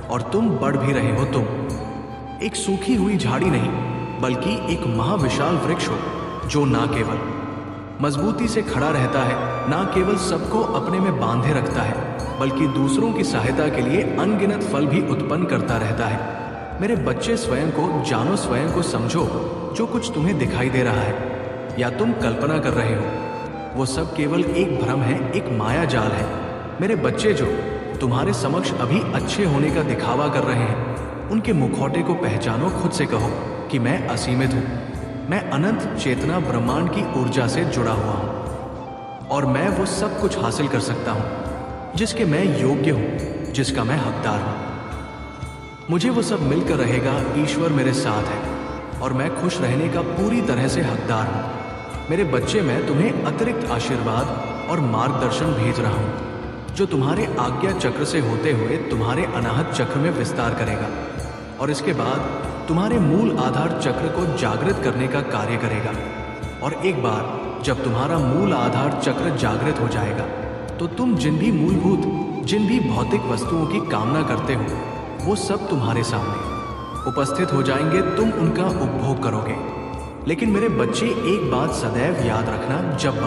[SPEAKER 1] और तुम बढ़ भी रहे हो। तुम एक सूखी हुई झाड़ी नहीं, बल्कि एक महाविशाल वृक्ष हो जो ना केवल मजबूती से खड़ा रहता है, ना केवल सबको अपने में बांधे रखता है, बल्कि दूसरों की सहायता के लिए अनगिनत फल भी उत्पन्न करता रहता है। मेरे बच्चे, स्वयं को जानो, स्वयं को समझो। जो कुछ तुम्हें दिखाई दे रहा है या तुम कल्पना कर रहे हो, वो सब केवल एक भ्रम है, एक माया जाल है। मेरे बच्चे, जो तुम्हारे समक्ष अभी अच्छे होने का दिखावा कर रहे हैं, उनके मुखौटे को पहचानो। खुद से कहो कि मैं असीमित हूँ, मैं अनंत चेतना ब्रह्मांड की ऊर्जा से जुड़ा हुआ हूँ और मैं वो सब कुछ हासिल कर सकता हूँ जिसके मैं योग्य हूँ, जिसका मैं हकदार हूँ। मुझे वो सब मिलकर रहेगा। ईश्वर मेरे साथ है और मैं खुश रहने का पूरी तरह से हकदार हूँ। मेरे बच्चे, मैं तुम्हें अतिरिक्त आशीर्वाद और मार्गदर्शन भेज रहा हूँ, जो तुम्हारे आज्ञा चक्र से होते हुए तुम्हारे अनाहत चक्र में विस्तार करेगा और इसके बाद तुम्हारे मूल आधार चक्र को जागृत करने का कार्य करेगा। और एक बार जब तुम्हारा मूल आधार चक्र जागृत हो जाएगा, तो तुम जिन भी मूलभूत, जिन भी भौतिक वस्तुओं की कामना करते हो, वो सब तुम्हारे सामने उपस्थित हो जाएंगे। तुम उनका उपभोग करोगे। लेकिन मेरे बच्चे, एक बात सदैव याद रखना, जब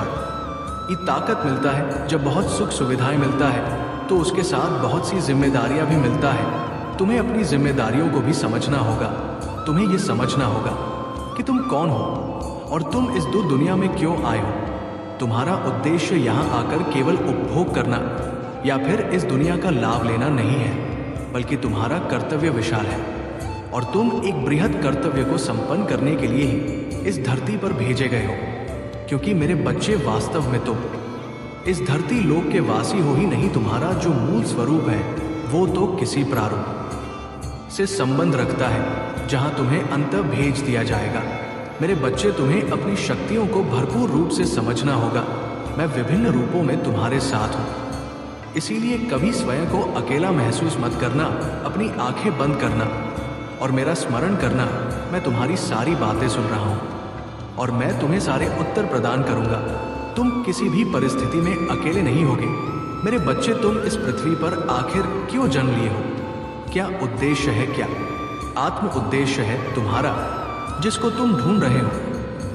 [SPEAKER 1] ये ताकत मिलता है, जब बहुत सुख सुविधाएं मिलता है, तो उसके साथ बहुत सी जिम्मेदारियां भी मिलता है। तुम्हें अपनी जिम्मेदारियों को भी समझना होगा। तुम्हें ये समझना होगा कि तुम कौन हो और तुम इस दूर दुनिया में क्यों आए हो। तुम्हारा उद्देश्य यहाँ आकर केवल उपभोग करना या फिर इस दुनिया का लाभ लेना नहीं है, बल्कि तुम्हारा कर्तव्य विशाल है और तुम एक बृहद कर्तव्य को संपन्न करने के लिए ही इस धरती पर भेजे गए हो। क्योंकि मेरे बच्चे, वास्तव में तुम इस धरती लोक के वासी हो ही नहीं। तुम्हारा जो मूल स्वरूप है, वो तो किसी प्रारूप से संबंध रखता है जहां तुम्हें अंत भेज दिया जाएगा। मेरे बच्चे, तुम्हें अपनी शक्तियों को भरपूर रूप से समझना होगा। मैं विभिन्न रूपों में तुम्हारे साथ हूँ, इसीलिए कभी स्वयं को अकेला महसूस मत करना। अपनी आंखें बंद करना और मेरा स्मरण करना। मैं तुम्हारी सारी बातें सुन रहा हूँ और मैं तुम्हें सारे उत्तर प्रदान करूंगा। तुम किसी भी परिस्थिति में अकेले नहीं होगे। मेरे बच्चे, तुम इस पृथ्वी पर आखिर क्यों जन्म लिए हो? क्या उद्देश्य है? क्या आत्म उद्देश्य है तुम्हारा जिसको तुम ढूंढ रहे हो?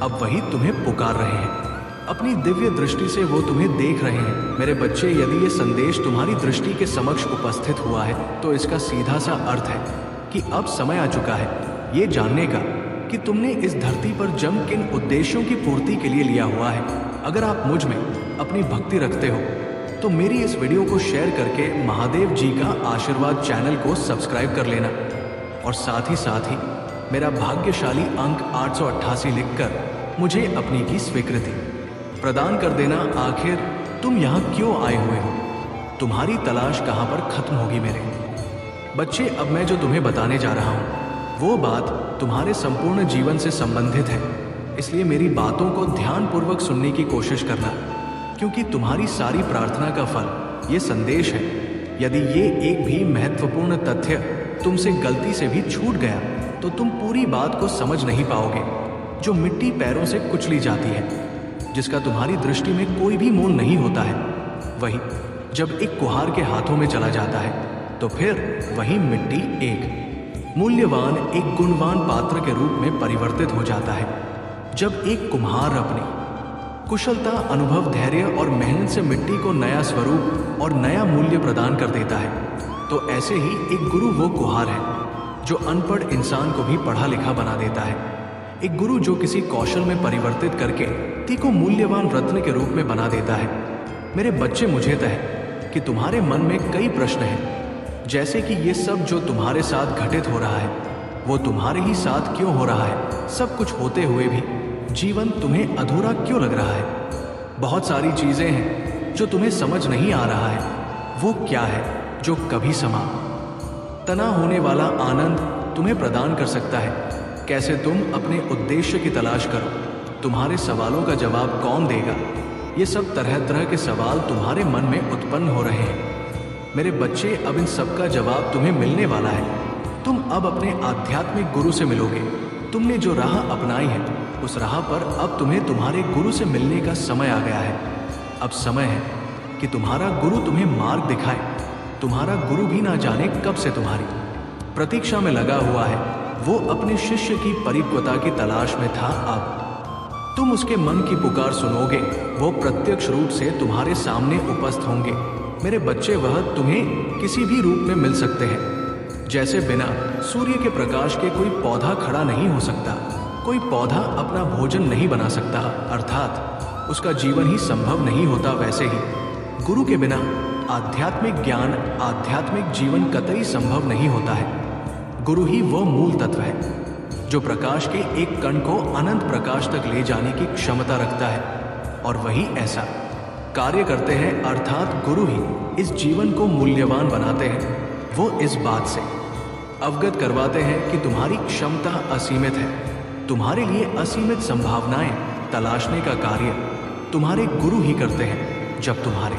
[SPEAKER 1] अब वही तुम्हें पुकार रहे हैं। अपनी दिव्य दृष्टि से वो तुम्हें देख रहे हैं। मेरे बच्चे, यदि ये संदेश तुम्हारी दृष्टि के समक्ष उपस्थित हुआ है तो इसका सीधा सा अर्थ है कि अब समय आ चुका है ये जानने का कि तुमने इस धरती पर जन्म किन उद्देश्यों की पूर्ति के लिए लिया हुआ है। अगर आप मुझ में अपनी भक्ति रखते हो तो मेरी इस वीडियो को शेयर करके महादेव जी का आशीर्वाद चैनल को सब्सक्राइब कर लेना और साथ ही मेरा भाग्यशाली अंक 888 लिखकर मुझे अपनी की स्वीकृति प्रदान कर देना। आखिर तुम यहाँ क्यों आए हुए हो? तुम्हारी तलाश कहाँ पर खत्म होगी मेरे बच्चे? अब मैं जो तुम्हें बताने जा रहा हूँ वो बात तुम्हारे संपूर्ण जीवन से संबंधित है, इसलिए मेरी बातों को ध्यानपूर्वक सुनने की कोशिश करना, क्योंकि तुम्हारी सारी प्रार्थना का फल ये संदेश है। यदि ये एक भी महत्वपूर्ण तथ्य तुमसे गलती से भी छूट गया तो तुम पूरी बात को समझ नहीं पाओगे। जो मिट्टी पैरों से कुचली जाती है, जिसका तुम्हारी दृष्टि में कोई भी मोल नहीं होता है, वही जब एक कुम्हार के हाथों में चला जाता है तो फिर वही मिट्टी एक मूल्यवान, एक गुणवान पात्र के रूप में परिवर्तित हो जाता है। जब एक कुम्हार अपनी कुशलता, अनुभव, धैर्य और मेहनत से मिट्टी को नया स्वरूप और नया मूल्य प्रदान कर देता है, तो ऐसे ही एक गुरु वो कुम्हार है जो अनपढ़ इंसान को भी पढ़ा लिखा बना देता है। एक गुरु जो किसी कौशल में परिवर्तित करके ती को मूल्यवान रत्न के रूप में बना देता है। मेरे बच्चे, मुझे तय है कि तुम्हारे मन में कई प्रश्न हैं, जैसे कि ये सब जो तुम्हारे साथ घटित हो रहा है वो तुम्हारे ही साथ क्यों हो रहा है? सब कुछ होते हुए भी जीवन तुम्हें अधूरा क्यों लग रहा है? बहुत सारी चीजें हैं जो तुम्हें समझ नहीं आ रहा है। वो क्या है जो कभी तना होने वाला आनंद तुम्हें प्रदान कर सकता है? कैसे तुम अपने उद्देश्य की तलाश करो? तुम्हारे सवालों का जवाब कौन देगा? ये सब तरह तरह के सवाल तुम्हारे मन में उत्पन्न हो रहे हैं। मेरे बच्चे, अब इन सब का जवाब तुम्हें मिलने वाला है। तुम अब अपने आध्यात्मिक गुरु से मिलोगे। तुमने जो राह अपनाई है उस राह पर अब तुम्हें तुम्हारे गुरु से मिलने का समय आ गया है। अब समय है कि तुम्हारा गुरु तुम्हें मार्ग दिखाए। तुम्हारा गुरु भी ना जाने कब से तुम्हारी प्रतीक्षा में लगा हुआ है। वो अपने शिष्य की परिपक्वता की तलाश में था। अब तुम उसके मन की पुकार सुनोगे। वो प्रत्यक्ष रूप से तुम्हारे सामने उपस्थित होंगे। मेरे बच्चे, वह तुम्हें किसी भी रूप में मिल सकते हैं। जैसे बिना सूर्य के प्रकाश के कोई पौधा खड़ा नहीं हो सकता, कोई पौधा अपना भोजन नहीं बना सकता, अर्थात उसका जीवन ही संभव नहीं होता, वैसे ही गुरु के बिना आध्यात्मिक ज्ञान, आध्यात्मिक जीवन कतई संभव नहीं होता है। गुरु ही वो मूल तत्व है जो प्रकाश के एक कण को अनंत प्रकाश तक ले जाने की क्षमता रखता है, और वही ऐसा कार्य करते हैं, अर्थात गुरु ही इस जीवन को मूल्यवान बनाते हैं। वो इस बात से अवगत करवाते हैं कि तुम्हारी क्षमता असीमित है। तुम्हारे लिए असीमित संभावनाएं तलाशने का कार्य तुम्हारे गुरु ही करते हैं। जब तुम्हारे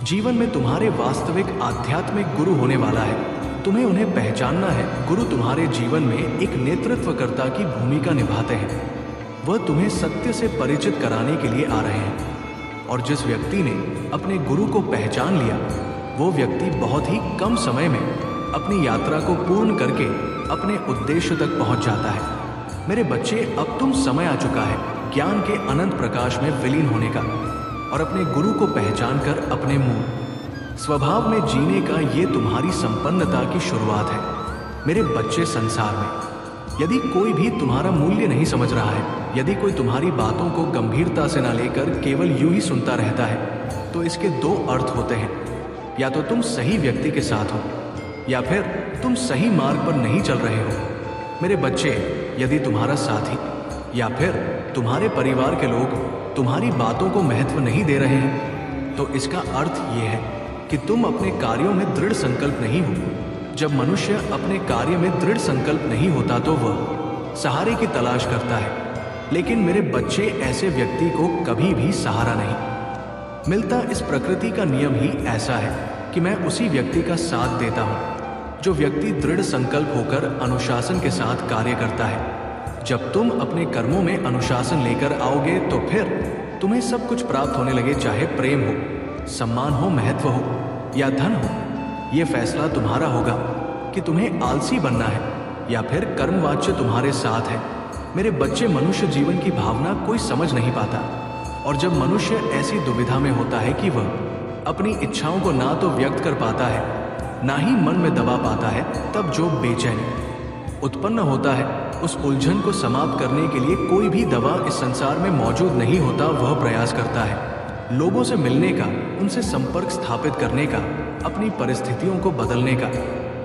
[SPEAKER 1] जीवन में तुम्हारे वास्तविक आध्यात्मिक गुरु होने वाला है, तुम्हें उन्हें पहचानना है। गुरु तुम्हारे जीवन में एक नेतृत्वकर्ता की भूमिका निभाते हैं। वह तुम्हें सत्य से परिचित कराने के लिए आ रहे हैं, और जिस व्यक्ति ने अपने गुरु को पहचान लिया वो व्यक्ति बहुत ही कम समय में अपनी यात्रा को पूर्ण करके अपने उद्देश्य तक पहुंच जाता है। मेरे बच्चे, अब तुम समय आ चुका है ज्ञान के अनंत प्रकाश में विलीन होने का और अपने गुरु को पहचान कर अपने मूल स्वभाव में जीने का। ये तुम्हारी संपन्नता की शुरुआत है। मेरे बच्चे, संसार में यदि कोई भी तुम्हारा मूल्य नहीं समझ रहा है, यदि कोई तुम्हारी बातों को गंभीरता से ना लेकर केवल यूं ही सुनता रहता है, तो इसके दो अर्थ होते हैं। या तो तुम सही व्यक्ति के साथ हो, या फिर तुम सही मार्ग पर नहीं चल रहे हो। मेरे बच्चे, यदि तुम्हारा साथी या फिर तुम्हारे परिवार के लोग तुम्हारी बातों को महत्व नहीं दे रहे हैं, तो इसका अर्थ ये है कि तुम अपने कार्यों में दृढ़ संकल्प नहीं हो। जब मनुष्य अपने कार्य में दृढ़ संकल्प नहीं होता तो वह सहारे की तलाश करता है, लेकिन मेरे बच्चे, ऐसे व्यक्ति को कभी भी सहारा नहीं मिलता। इस प्रकृति का नियम ही ऐसा है कि मैं उसी व्यक्ति का साथ देता हूँ जो व्यक्ति दृढ़ संकल्प होकर अनुशासन के साथ कार्य करता है। जब तुम अपने कर्मों में अनुशासन लेकर आओगे तो फिर तुम्हें सब कुछ प्राप्त होने लगे, चाहे प्रेम हो, सम्मान हो, महत्व हो या धन हो, ये फैसला तुम्हारा होगा कि तुम्हें आलसी बनना है या फिर कर्मवाच्य तुम्हारे साथ है। मेरे बच्चे, मनुष्य जीवन की भावना कोई समझ नहीं पाता, और जब मनुष्य ऐसी दुविधा में होता है कि वह अपनी इच्छाओं को ना तो व्यक्त कर पाता है ना ही मन में दबा पाता है, तब जो बेचैनी उत्पन्न होता है, उस उलझन को समाप्त करने के लिए कोई भी दवा इस संसार में मौजूद नहीं होता। वह प्रयास करता है लोगों से मिलने का, उनसे संपर्क स्थापित करने का, अपनी परिस्थितियों को बदलने का,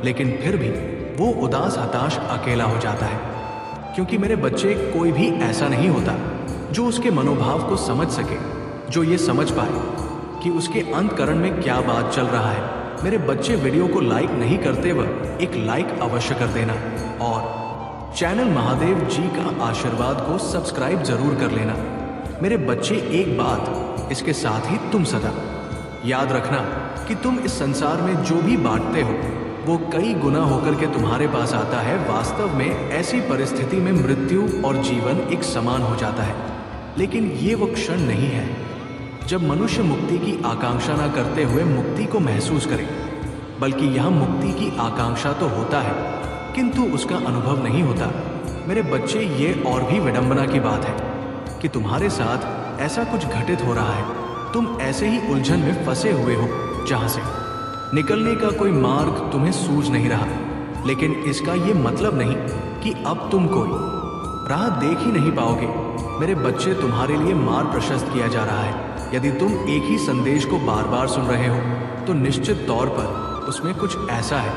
[SPEAKER 1] लेकिन फिर भी वो उदास, हताश, अकेला हो जाता है। क्योंकि मेरे बच्चे, कोई भी ऐसा नहीं होता जो उसके मनोभाव को समझ सके, जो ये समझ पाए कि उसके अंतःकरण में क्या बात चल रहा है। मेरे बच्चे, वीडियो को लाइक नहीं करते वह एक लाइक अवश्य कर देना, और चैनल महादेव जी का आशीर्वाद को सब्सक्राइब जरूर कर लेना। मेरे बच्चे, एक बात इसके साथ ही तुम सदा याद रखना कि तुम इस संसार में जो भी बांटते हो वो कई गुना होकर के तुम्हारे पास आता है। वास्तव में ऐसी परिस्थिति में मृत्यु और जीवन एक समान हो जाता है, लेकिन ये वो क्षण नहीं है जब मनुष्य मुक्ति की आकांक्षा ना करते हुए मुक्ति को महसूस करे, बल्कि यह मुक्ति की आकांक्षा तो होता है किंतु उसका अनुभव नहीं होता। मेरे बच्चे, ये और भी विडंबना की बात है कि तुम्हारे साथ ऐसा कुछ घटित हो रहा है। तुम ऐसे ही उलझन में फंसे हुए हो जहां से निकलने का कोई मार्ग तुम्हें सूझ नहीं रहा, लेकिन इसका ये मतलब नहीं कि अब तुम कोई राह देख ही नहीं पाओगे। मेरे बच्चे, तुम्हारे लिए मार्ग प्रशस्त किया जा रहा है। यदि तुम एक ही संदेश को बार बार सुन रहे हो तो निश्चित तौर पर उसमें कुछ ऐसा है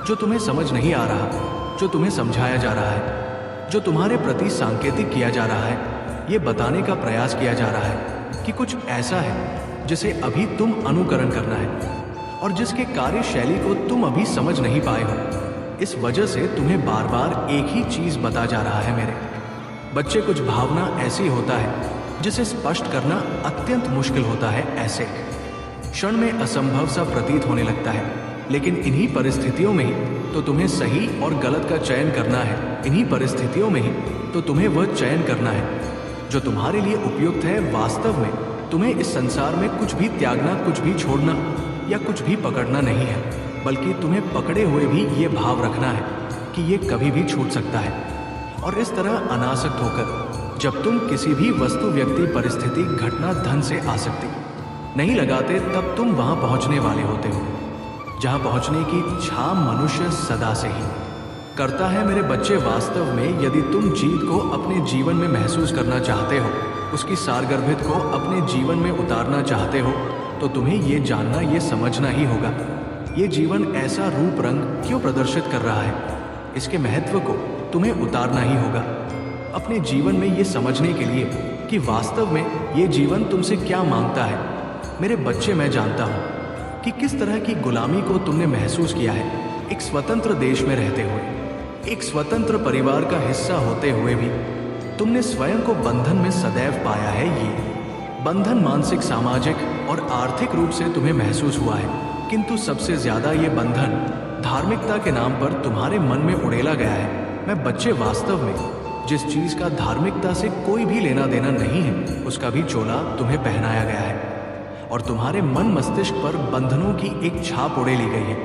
[SPEAKER 1] जो तुम्हें समझ नहीं आ रहा, जो तुम्हें समझाया जा रहा है, जो तुम्हारे प्रति सांकेतिक किया जा रहा है। ये बताने का प्रयास किया जा रहा है कि कुछ ऐसा है जिसे अभी तुम अनुकरण करना है और जिसके कार्यशैली को तुम अभी समझ नहीं पाए हो। इस वजह से तुम्हें बार बार एक ही चीज बता जा रहा है। मेरे बच्चे, कुछ भावना ऐसी होता है जिसे स्पष्ट करना अत्यंत मुश्किल होता है। ऐसे क्षण में असंभव सा प्रतीत होने लगता है, लेकिन इन्हीं परिस्थितियों में ही तो तुम्हें सही और गलत का चयन करना है। इन्हीं परिस्थितियों में ही तो तुम्हें वह चयन करना है जो तुम्हारे लिए उपयुक्त है। वास्तव में तुम्हें इस संसार में कुछ भी त्यागना, कुछ भी छोड़ना या कुछ भी पकड़ना नहीं है, बल्कि तुम्हें पकड़े हुए भी ये भाव रखना है कि ये कभी भी छूट सकता है। और इस तरह अनासक्त होकर जब तुम किसी भी वस्तु, व्यक्ति, परिस्थिति, घटना, धन से आसक्ति नहीं लगाते, तब तुम वहां पहुंचने वाले होते हो जहां पहुंचने की इच्छा मनुष्य सदा से ही करता है। मेरे बच्चे, वास्तव में यदि तुम जीत को अपने जीवन में महसूस करना चाहते हो, उसकी सारगर्भित को अपने जीवन में उतारना चाहते हो, तो तुम्हें ये जानना, ये समझना ही होगा ये जीवन ऐसा रूप रंग क्यों प्रदर्शित कर रहा है। इसके महत्व को तुम्हें उतारना ही होगा अपने जीवन में, ये समझने के लिए कि वास्तव में ये जीवन तुमसे क्या मांगता है। मेरे बच्चे, मैं जानता हूं कि किस तरह की गुलामी को तुमने महसूस किया है एक स्वतंत्र देश में रहते हुए, एक स्वतंत्र परिवार का हिस्सा होते हुए भी तुमने स्वयं को बंधन में सदैव पाया है। ये बंधन मानसिक, सामाजिक और आर्थिक रूप से तुम्हें महसूस हुआ है, किंतु सबसे ज्यादा ये बंधन धार्मिकता के नाम पर तुम्हारे मन में उड़ेला गया है। मैं बच्चे, वास्तव में जिस चीज का धार्मिकता से कोई भी लेना देना नहीं है, उसका भी चोला तुम्हें पहनाया गया है और तुम्हारे मन मस्तिष्क पर बंधनों की एक छाप उड़ेली गई है,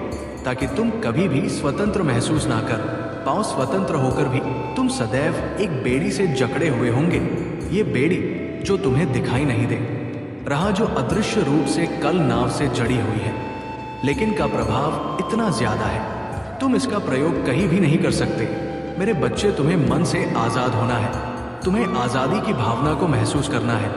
[SPEAKER 1] ताकि तुम कभी भी स्वतंत्र महसूस ना कर पाओ। स्वतंत्र होकर भी तुम सदैव एक बेड़ी से जकड़े हुए होंगे। ये बेड़ी जो तुम्हें दिखाई नहीं दे रहा, जो अदृश्य रूप से कल नाव से जड़ी हुई है, लेकिन का प्रभाव इतना ज्यादा है तुम इसका प्रयोग कहीं भी नहीं कर सकते। मेरे बच्चे, तुम्हें मन से आजाद होना है, तुम्हें आजादी की भावना को महसूस करना है।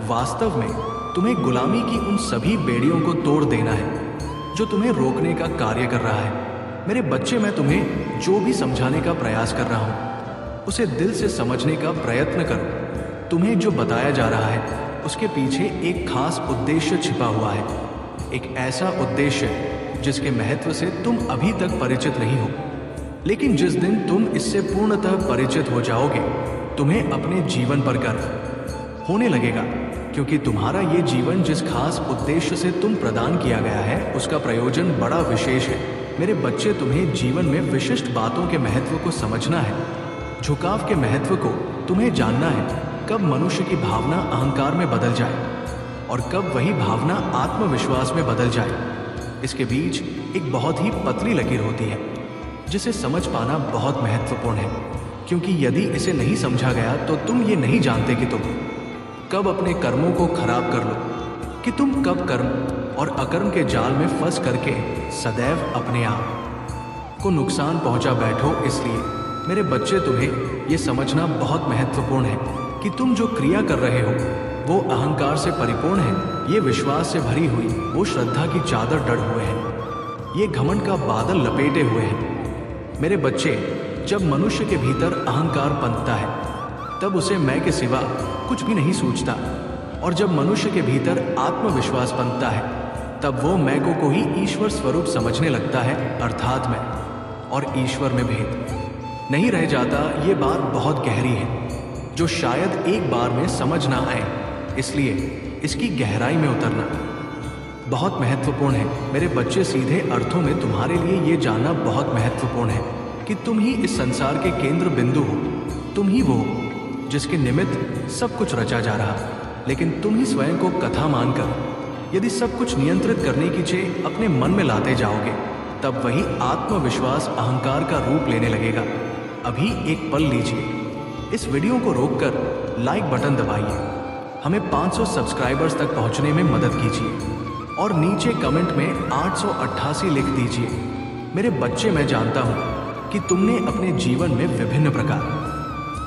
[SPEAKER 1] वास्तव में तुम्हें गुलामी की उन सभी बेड़ियों को तोड़ देना है जो तुम्हें रोकने का कार्य कर रहा है। मेरे बच्चे, मैं तुम्हें जो भी समझाने का प्रयास कर रहा हूं उसे दिल से समझने का प्रयत्न करो। तुम्हें जो बताया जा रहा है उसके पीछे एक खास उद्देश्य छिपा हुआ है, एक ऐसा उद्देश्य जिसके महत्व से तुम अभी तक परिचित नहीं हो, लेकिन जिस दिन तुम इससे पूर्णतः परिचित हो जाओगे, तुम्हें अपने जीवन पर गर्व होने लगेगा, क्योंकि तुम्हारा ये जीवन जिस खास उद्देश्य से तुम प्रदान किया गया है उसका प्रयोजन बड़ा विशेष है। मेरे बच्चे, तुम्हें जीवन में विशिष्ट बातों के महत्व को समझना है, झुकाव के महत्व को तुम्हें जानना है, कब मनुष्य की भावना अहंकार में बदल जाए और कब वही भावना आत्मविश्वास में बदल जाए, इसके बीच एक बहुत ही पतली लकीर होती है जिसे समझ पाना बहुत महत्वपूर्ण है, क्योंकि यदि इसे नहीं समझा गया तो तुम ये नहीं जानते कि तुम कब अपने कर्मों को खराब कर लो, कि तुम कब कर्म और अकर्म के जाल में फंस करके सदैव अपने आप को नुकसान पहुंचा बैठो। इसलिए मेरे बच्चे, तुम्हें यह समझना बहुत महत्वपूर्ण है कि तुम जो क्रिया कर रहे हो वो अहंकार से परिपूर्ण है, ये विश्वास से भरी हुई वो श्रद्धा की चादर डढ़ हुए हैं, ये घमंड का बादल लपेटे हुए हैं। मेरे बच्चे, जब मनुष्य के भीतर अहंकार पनपता है तब उसे मैं के सिवा कुछ भी नहीं सूझता, और जब मनुष्य के भीतर आत्मविश्वास पनपता है तब वो मैं को ही ईश्वर स्वरूप समझने लगता है, अर्थात मैं और ईश्वर में भेद नहीं रह जाता। ये बात बहुत गहरी है जो शायद एक बार में समझ ना आए, इसलिए इसकी गहराई में उतरना बहुत महत्वपूर्ण है। मेरे बच्चे, सीधे अर्थों में तुम्हारे लिए ये जानना बहुत महत्वपूर्ण है कि तुम ही इस संसार के केंद्र बिंदु हो, तुम ही वो हो जिसके निमित्त सब कुछ रचा जा रहा, लेकिन तुम ही स्वयं को कथा मानकर यदि सब कुछ नियंत्रित करने की चे अपने मन में लाते जाओगे तब वही आत्मविश्वास अहंकार का रूप लेने लगेगा। अभी एक पल लीजिए, इस वीडियो को रोककर लाइक बटन दबाइए, हमें 500 सब्सक्राइबर्स तक पहुंचने में मदद कीजिए और नीचे कमेंट में 888 लिख दीजिए। मेरे बच्चे, मैं जानता हूं कि तुमने अपने जीवन में विभिन्न प्रकार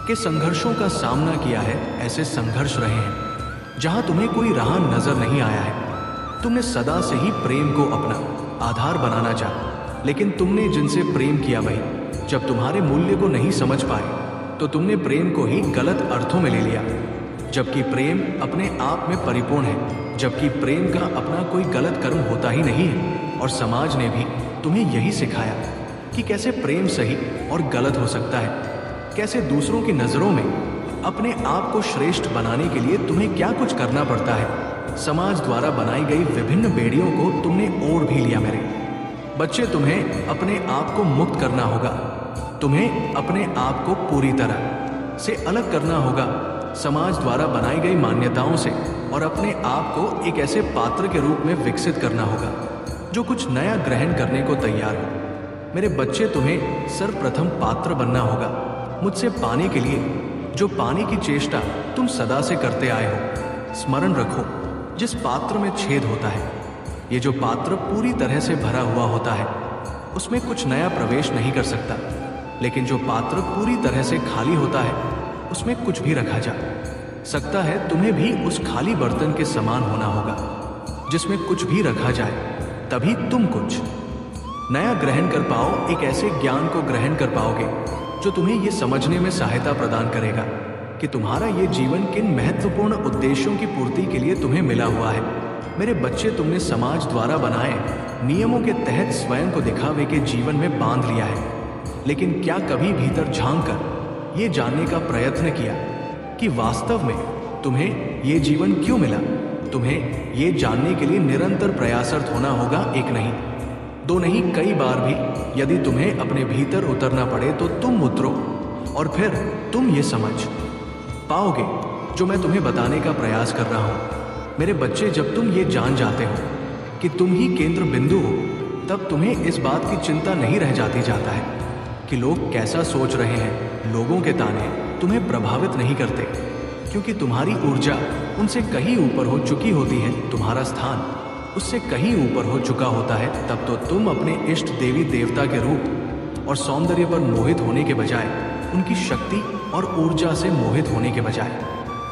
[SPEAKER 1] के संघर्षों का सामना किया है। ऐसे संघर्ष रहे हैं जहां तुम्हें कोई राह नजर नहीं आया है। तुमने सदा से ही प्रेम को अपना आधार बनाना चाहा, लेकिन तुमने जिनसे प्रेम किया वही जब तुम्हारे मूल्य को नहीं समझ पाए तो तुमने प्रेम को ही गलत अर्थों में ले लिया, जबकि प्रेम अपने आप में परिपूर्ण है, जबकि प्रेम का अपना कोई गलत कर्म होता ही नहीं है। और समाज ने भी तुम्हें यही सिखाया कि कैसे प्रेम सही और गलत हो सकता है, कैसे दूसरों की नज़रों में अपने आप को श्रेष्ठ बनाने के लिए तुम्हें क्या कुछ करना पड़ता है। समाज द्वारा बनाई गई विभिन्न बेड़ियों को तुमने ओढ़ भी लिया। मेरे बच्चे, तुम्हें अपने आप को मुक्त करना होगा, तुम्हें अपने आप को पूरी तरह से अलग करना होगा समाज द्वारा बनाई गई मान्यताओं से, और अपने आप को एक ऐसे पात्र के रूप में विकसित करना होगा जो कुछ नया ग्रहण करने को तैयार हो। मेरे बच्चे, तुम्हें सर्वप्रथम पात्र बनना होगा मुझसे पाने के लिए, जो पाने की चेष्टा तुम सदा से करते आए हो। स्मरण रखो, जिस पात्र में छेद होता है, ये जो पात्र पूरी तरह से भरा हुआ होता है, उसमें कुछ नया प्रवेश नहीं कर सकता, लेकिन जो पात्र पूरी तरह से खाली होता है उसमें कुछ भी रखा जा सकता है। तुम्हें भी उस खाली बर्तन के समान होना होगा जिसमें कुछ भी रखा जाए, तभी तुम कुछ नया ग्रहण कर पाओ, एक ऐसे ज्ञान को ग्रहण कर पाओगे जो तुम्हें ये समझने में सहायता प्रदान करेगा कि तुम्हारा ये जीवन किन महत्वपूर्ण उद्देश्यों की पूर्ति के लिए तुम्हें मिला हुआ है। मेरे बच्चे, तुमने समाज द्वारा बनाए नियमों के तहत स्वयं को दिखावे के जीवन में बांध लिया है, लेकिन क्या कभी भीतर झांक कर ये जानने का प्रयत्न किया कि वास्तव में तुम्हें ये जीवन क्यों मिला। तुम्हें ये जानने के लिए निरंतर प्रयासरत होना होगा, एक नहीं, दो नहीं, कई बार भी। यदि तुम्हें अपने भीतर उतरना पड़े तो तुम उतरो और फिर तुम ये समझ पाओगे जो मैं तुम्हें बताने का प्रयास कर रहा हूं। मेरे बच्चे, जब तुम ये जान जाते हो कि तुम ही केंद्र बिंदु हो, तब तुम्हें इस बात की चिंता नहीं रह जाता है कि लोग कैसा सोच रहे हैं। लोगों के ताने तुम्हें प्रभावित नहीं करते, क्योंकि तुम्हारी ऊर्जा उनसे कहीं ऊपर हो चुकी होती है, तुम्हारा स्थान उससे कहीं ऊपर हो चुका होता है। तब तो तुम अपने इष्ट देवी देवता के रूप और सौंदर्य पर मोहित होने के बजाय, उनकी शक्ति और ऊर्जा से मोहित होने के बजाय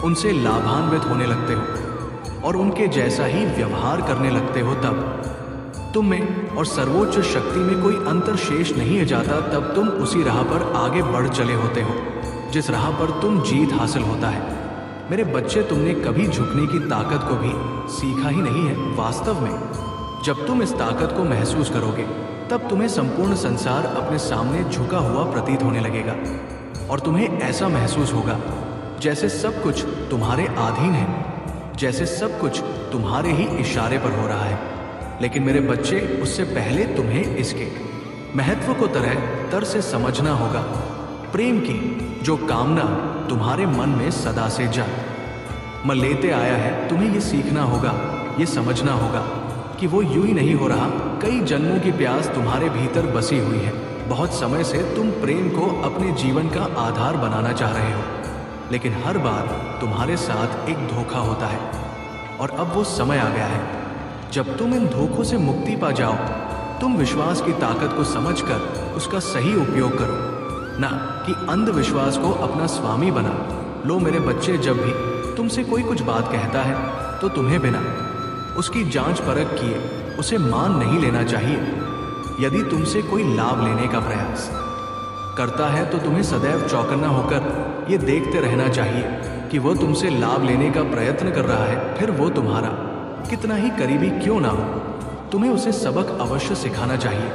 [SPEAKER 1] उनसे लाभान्वित होने लगते हो और उनके जैसा ही व्यवहार करने लगते हो। तब तुम में और सर्वोच्च शक्ति में कोई अंतर शेष नहीं है जाता। तब तुम उसी राह पर आगे बढ़ चले होते हो जिस राह पर तुम जीत हासिल होता है। मेरे बच्चे, तुमने कभी झुकने की ताकत को भी सीखा ही नहीं है। वास्तव में जब तुम इस ताकत को महसूस करोगे तब तुम्हें संपूर्ण संसार अपने सामने झुका हुआ प्रतीत होने लगेगा और तुम्हें ऐसा महसूस होगा जैसे सब कुछ तुम्हारे अधीन है, जैसे सब कुछ तुम्हारे ही इशारे पर हो रहा है। लेकिन मेरे बच्चे, उससे पहले तुम्हें इसके महत्व को तर से समझना होगा। प्रेम की जो कामना तुम्हारे मन में सदा से मैं लेते आया है, तुम्हें ये सीखना होगा, ये समझना होगा कि वो यूं ही नहीं हो रहा। कई जन्मों की प्यास तुम्हारे भीतर बसी हुई है। बहुत समय से तुम प्रेम को अपने जीवन का आधार बनाना चाह रहे हो, लेकिन हर बार तुम्हारे साथ एक धोखा होता है। और अब वो समय आ गया है जब तुम इन धोखों से मुक्ति पा जाओ। तुम विश्वास की ताकत को समझकर उसका सही उपयोग करो, ना कि अंधविश्वास को अपना स्वामी बना लो। मेरे बच्चे, जब भी तुमसे कोई कुछ बात कहता है तो तुम्हें बिना उसकी जांच परख किए उसे मान नहीं लेना चाहिए। यदि तुमसे कोई लाभ लेने का प्रयास करता है तो तुम्हें सदैव चौकन्ना होकर ये देखते रहना चाहिए कि वो तुमसे लाभ लेने का प्रयत्न कर रहा है, फिर वो तुम्हारा कितना ही करीबी क्यों ना हो। तुम्हें उसे सबक अवश्य सिखाना चाहिए।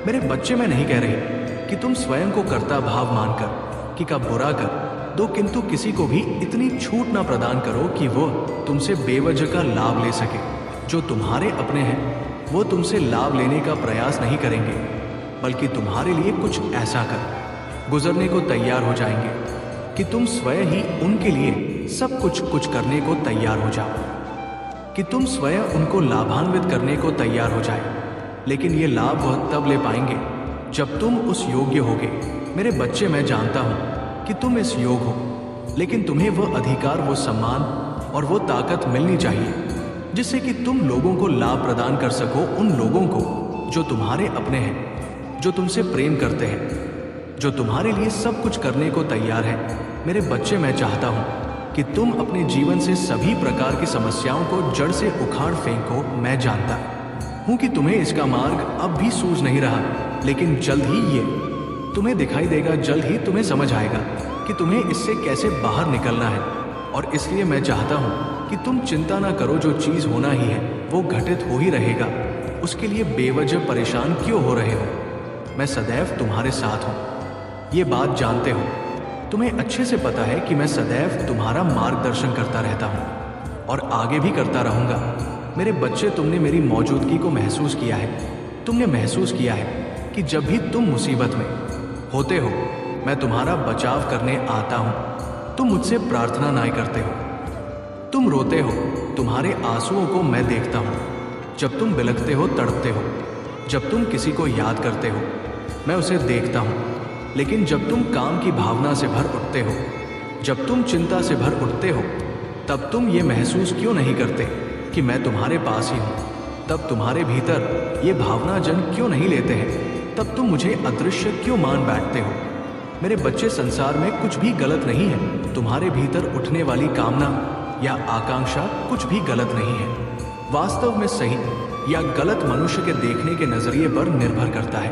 [SPEAKER 1] मेरे बच्चे, मैं नहीं कह रही कि तुम स्वयं को कर्ता भाव मानकर कि का बुरा कर दो, किंतु किसी को भी इतनी छूट ना प्रदान करो कि वो तुमसे बेवजह का लाभ ले सके। जो तुम्हारे अपने हैं वो तुमसे लाभ लेने का प्रयास नहीं करेंगे, बल्कि तुम्हारे लिए कुछ ऐसा कर गुजरने को तैयार हो जाएंगे कि तुम स्वयं ही उनके लिए सब कुछ करने को तैयार हो जाओ, कि तुम स्वयं उनको लाभान्वित करने को तैयार हो जाए। लेकिन ये लाभ वह तब ले पाएंगे जब तुम उस योग्य होगे। मेरे बच्चे, मैं जानता हूं कि तुम इस योग हो, लेकिन तुम्हें वो अधिकार, वो सम्मान और वो ताकत मिलनी चाहिए जिससे कि तुम लोगों को लाभ प्रदान कर सको। उन लोगों को जो तुम्हारे अपने हैं, जो तुमसे प्रेम करते हैं, जो तुम्हारे लिए सब कुछ करने को तैयार है। मेरे बच्चे, मैं चाहता हूं कि तुम अपने जीवन से सभी प्रकार की समस्याओं को जड़ से उखाड़ फेंको। मैं जानता हूं कि तुम्हें इसका मार्ग अब भी सूझ नहीं रहा, लेकिन जल्द ही ये तुम्हें दिखाई देगा। जल्द ही तुम्हें समझ आएगा कि तुम्हें इससे कैसे बाहर निकलना है। और इसलिए मैं चाहता हूं कि तुम चिंता ना करो। जो चीज होना ही है वो घटित हो ही रहेगा। उसके लिए बेवजह परेशान क्यों हो रहे हो? मैं सदैव तुम्हारे साथ हूं, ये बात जानते हो। तुम्हें अच्छे से पता है कि मैं सदैव तुम्हारा मार्गदर्शन करता रहता हूं और आगे भी करता रहूंगा। मेरे बच्चे, तुमने मेरी मौजूदगी को महसूस किया है। तुमने महसूस किया है कि जब भी तुम मुसीबत में होते हो मैं तुम्हारा बचाव करने आता हूं। तुम मुझसे प्रार्थना ना करते हो, तुम रोते हो, तुम्हारे आंसुओं को मैं देखता हूं। जब तुम बिलखते हो, तड़पते हो, जब तुम किसी को याद करते हो मैं उसे देखता हूं। लेकिन जब तुम काम की भावना से भर उठते हो, जब तुम चिंता से भर उठते हो, तब तुम ये महसूस क्यों नहीं करते कि मैं तुम्हारे पास ही हूं? तब तुम्हारे भीतर ये भावना जन्म क्यों नहीं लेते हैं? तब तुम मुझे अदृश्य क्यों मान बैठते हो? मेरे बच्चे, संसार में कुछ भी गलत नहीं है। तुम्हारे भीतर उठने वाली कामना या आकांक्षा कुछ भी गलत नहीं है। वास्तव में सही या गलत मनुष्य के देखने के नजरिए पर निर्भर करता है।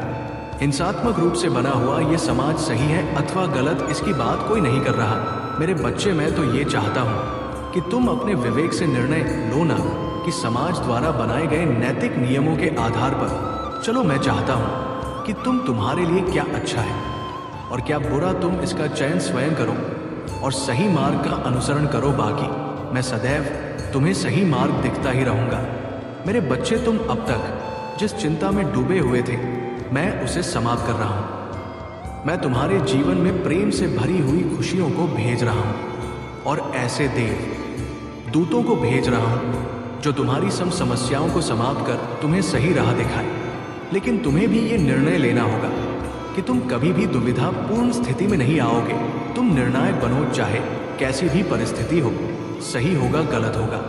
[SPEAKER 1] हिंसात्मक रूप से बना हुआ ये समाज सही है अथवा गलत, इसकी बात कोई नहीं कर रहा। मेरे बच्चे, मैं तो ये चाहता हूं कि तुम अपने विवेक से निर्णय लो ना कि समाज द्वारा बनाए गए नैतिक नियमों के आधार पर चलो। मैं चाहता हूं कि तुम तुम्हारे लिए क्या अच्छा है और क्या बुरा, तुम इसका चयन स्वयं करो और सही मार्ग का अनुसरण करो। बाकी मैं सदैव तुम्हें सही मार्ग दिखता ही रहूंगा। मेरे बच्चे, तुम अब तक जिस चिंता में डूबे हुए थे मैं उसे समाप्त कर रहा हूं। मैं तुम्हारे जीवन में प्रेम से भरी हुई खुशियों को भेज रहा हूं और ऐसे देव दूतों को भेज रहा हूं जो तुम्हारी सब समस्याओं को समाप्त कर तुम्हें सही राह दिखाए। लेकिन तुम्हें भी ये निर्णय लेना होगा कि तुम कभी भी दुविधा पूर्ण स्थिति में नहीं आओगे। तुम निर्णायक बनो, चाहे कैसी भी परिस्थिति हो। सही होगा, गलत होगा,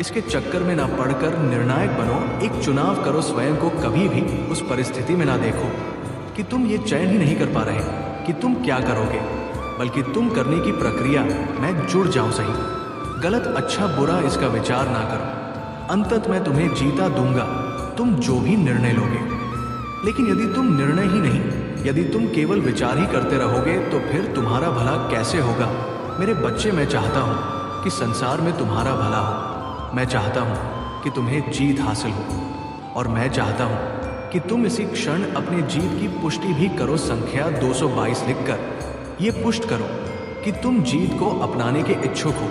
[SPEAKER 1] इसके चक्कर में ना पड़कर निर्णायक बनो। एक चुनाव करो, स्वयं को कभी भी उस परिस्थिति में ना देखो कि तुम ये चयन ही नहीं कर पा रहे कि तुम क्या करोगे, बल्कि तुम करने की प्रक्रिया मैं जुड़ जाऊं। सही गलत, अच्छा बुरा, इसका विचार ना करो। अंततः मैं तुम्हें जीता दूंगा, तुम जो भी निर्णय लोगे। लेकिन यदि तुम निर्णय ही नहीं, यदि तुम केवल विचार ही करते रहोगे तो फिर तुम्हारा भला कैसे होगा? मेरे बच्चे, मैं चाहता हूं कि संसार में तुम्हारा भला हो। मैं चाहता हूं कि तुम्हें जीत हासिल हो और मैं चाहता हूं कि तुम इसी क्षण अपनी जीत की पुष्टि भी करो। संख्या 222 लिखकर ये पुष्ट करो कि तुम जीत को अपनाने के इच्छुक हो।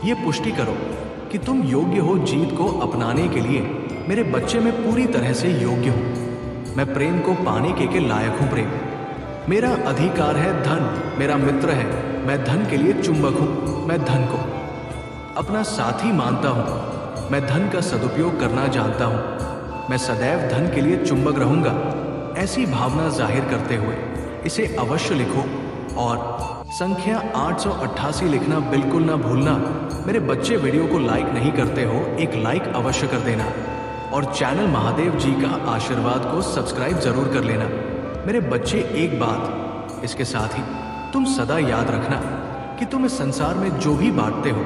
[SPEAKER 1] ये पुष्टि करो कि तुम योग्य हो जीत को अपनाने के लिए। मेरे बच्चे, मैं पूरी तरह से योग्य हूं। मैं प्रेम को पाने के लायक हूं। प्रेम मेरा अधिकार है। धन मेरा मित्र है। मैं धन के लिए चुंबक हूं। मैं धन को अपना साथी मानता हूँ। मैं धन का सदुपयोग करना जानता हूँ। मैं सदैव धन के लिए चुंबक रहूंगा। ऐसी भावना जाहिर करते हुए इसे अवश्य लिखो और संख्या 888 लिखना बिल्कुल ना भूलना। मेरे बच्चे, वीडियो को लाइक नहीं करते हो, एक लाइक अवश्य कर देना और चैनल महादेव जी का आशीर्वाद को सब्सक्राइब जरूर कर लेना। मेरे बच्चे, एक बात इसके साथ ही तुम सदा याद रखना कि तुम इस संसार में जो भी बांटते हो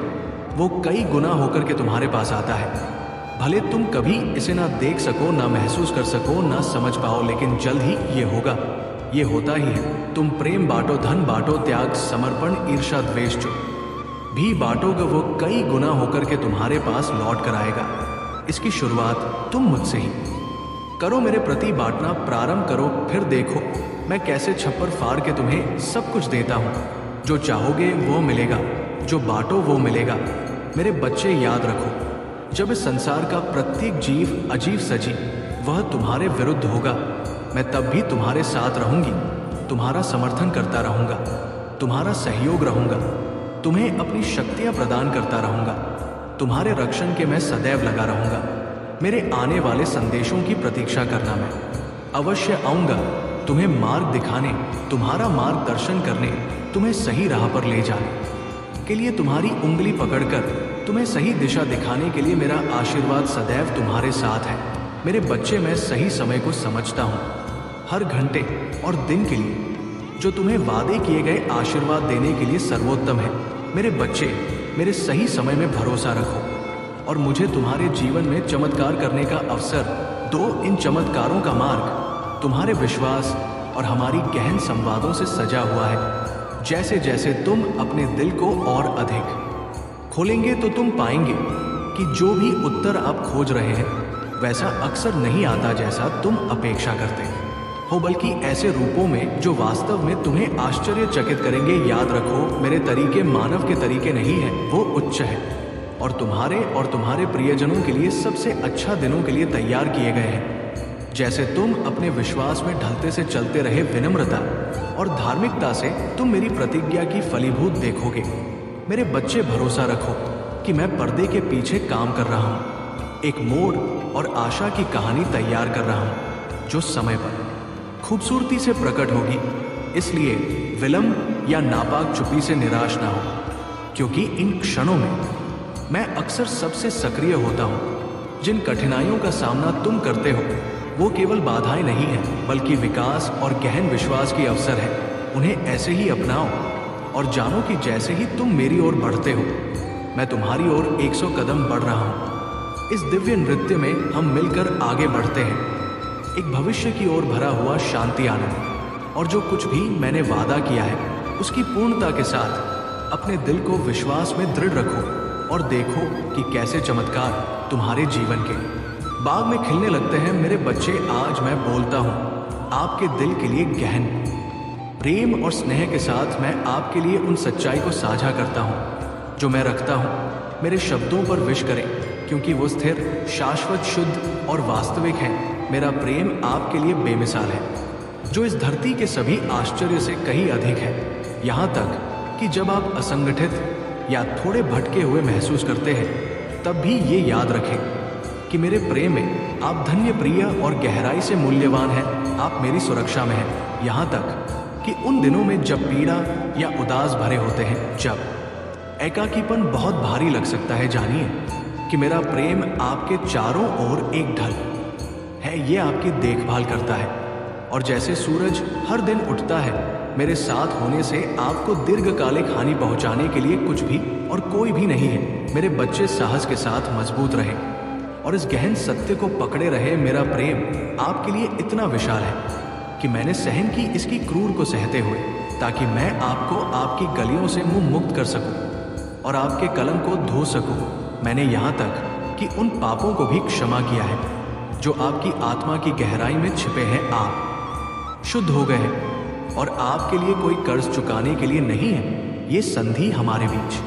[SPEAKER 1] वो कई गुना होकर के तुम्हारे पास आता है। भले तुम कभी इसे ना देख सको, ना महसूस कर सको, ना समझ पाओ, लेकिन जल्द ही ये होगा, ये होता ही है। तुम प्रेम बांटो, धन बांटो, त्याग, समर्पण, ईर्ष्या, द्वेष जो भी बांटोगे वो कई गुना होकर के तुम्हारे पास लौट कर आएगा। इसकी शुरुआत तुम मुझसे ही करो। मेरे प्रति बांटना प्रारंभ करो, फिर देखो मैं कैसे छप्पर फाड़ के तुम्हें सब कुछ देता हूँ। जो चाहोगे वो मिलेगा, जो बांटो वो मिलेगा। मेरे बच्चे, याद रखो, जब इस संसार का प्रत्येक जीव अजीब सजीव वह तुम्हारे विरुद्ध होगा, मैं तब भी तुम्हारे साथ रहूंगी, तुम्हारा समर्थन करता रहूंगा, तुम्हारा सहयोग रहूंगा, तुम्हें अपनी शक्तियां प्रदान करता रहूंगा, तुम्हारे रक्षण के मैं सदैव लगा रहूंगा। मेरे आने वाले संदेशों की प्रतीक्षा करना, मैं अवश्य आऊंगा तुम्हें मार्ग दिखाने, तुम्हारा मार्गदर्शन करने, तुम्हें सही राह पर ले जाने के लिए, तुम्हारी उंगली पकड़कर तुम्हें सही दिशा दिखाने के लिए मेरा आशीर्वाद सदैव तुम्हारे साथ है। मेरे बच्चे, मैं सही समय को समझता हूँ, हर घंटे और दिन के लिए जो तुम्हें वादे किए गए आशीर्वाद देने के लिए सर्वोत्तम है। मेरे बच्चे, मेरे सही समय में भरोसा रखो और मुझे तुम्हारे जीवन में चमत्कार करने का अवसर दो। इन चमत्कारों का मार्ग तुम्हारे विश्वास और हमारी गहन संवादों से सजा हुआ है। जैसे जैसे तुम अपने दिल को और अधिक खोलेंगे तो तुम पाएंगे कि जो भी उत्तर आप खोज रहे हैं वैसा अक्सर नहीं आता जैसा तुम अपेक्षा करते हो, बल्कि ऐसे रूपों में जो वास्तव में तुम्हें आश्चर्यचकित करेंगे। याद रखो, मेरे तरीके मानव के तरीके नहीं हैं, वो उच्च है और तुम्हारे प्रियजनों के लिए सबसे अच्छा दिनों के लिए तैयार किए गए हैं। जैसे तुम अपने विश्वास में ढलते से चलते रहे, विनम्रता और धार्मिकता से तुम मेरी प्रतिज्ञा की फलीभूत देखोगे। मेरे बच्चे, भरोसा रखो कि मैं पर्दे के पीछे काम कर रहा हूँ, एक मोड़ और आशा की कहानी तैयार कर रहा हूँ जो समय पर खूबसूरती से प्रकट होगी। इसलिए विलंब या नापाक चुप्पी से निराश ना हो, क्योंकि इन क्षणों में मैं अक्सर सबसे सक्रिय होता हूँ। जिन कठिनाइयों का सामना तुम करते हो वो केवल बाधाएं नहीं हैं, बल्कि विकास और गहन विश्वास की अवसर है। उन्हें ऐसे ही अपनाओ और जानो कि जैसे ही तुम मेरी ओर बढ़ते हो, मैं तुम्हारी ओर 100 कदम बढ़ रहा हूँ। इस दिव्य नृत्य में हम मिलकर आगे बढ़ते हैं, एक भविष्य की ओर भरा हुआ शांति आनंद। और जो कुछ भी मैंने वादा किया है उसकी पूर्णता के साथ अपने दिल को विश्वास में दृढ़ रखो और देखो कि कैसे चमत्कार तुम्हारे जीवन के बाग में खिलने लगते हैं। मेरे बच्चे, आज मैं बोलता हूँ आपके दिल के लिए गहन प्रेम और स्नेह के साथ मैं आपके लिए उन सच्चाई को साझा करता हूँ जो मैं रखता हूँ। मेरे शब्दों पर विश करें, क्योंकि वो स्थिर, शाश्वत, शुद्ध और वास्तविक है। मेरा प्रेम आपके लिए बेमिसाल है, जो इस धरती के सभी आश्चर्य से कहीं अधिक है। यहाँ तक कि जब आप असंगठित या थोड़े भटके हुए महसूस करते हैं, तब भी ये याद रखें कि मेरे प्रेम में आप धन्य, प्रिय और गहराई से मूल्यवान हैं। आप मेरी सुरक्षा में हैं, यहाँ तक कि उन दिनों में जब पीड़ा या उदास भरे होते हैं, जब एकाकीपन बहुत भारी लग सकता है, जानिए कि मेरा प्रेम आपके चारों ओर एक ढल है। ये आपकी देखभाल करता है और जैसे सूरज हर दिन उठता है, मेरे साथ होने से आपको दीर्घकालिक हानि पहुंचाने के लिए कुछ भी और कोई भी नहीं है। मेरे बच्चे, साहस के साथ मजबूत रहें और इस गहन सत्य को पकड़े रहे। मेरा प्रेम आपके लिए इतना विशाल है कि मैंने सहन की इसकी क्रूर को सहते हुए, ताकि मैं आपको आपकी गलियों से मुंह मुक्त कर सकूं और आपके कलंक को धो सकूं। मैंने यहाँ तक कि उन पापों को भी क्षमा किया है जो आपकी आत्मा की गहराई में छिपे हैं। आप शुद्ध हो गए हैं और आपके लिए कोई कर्ज चुकाने के लिए नहीं है। ये संधि हमारे बीच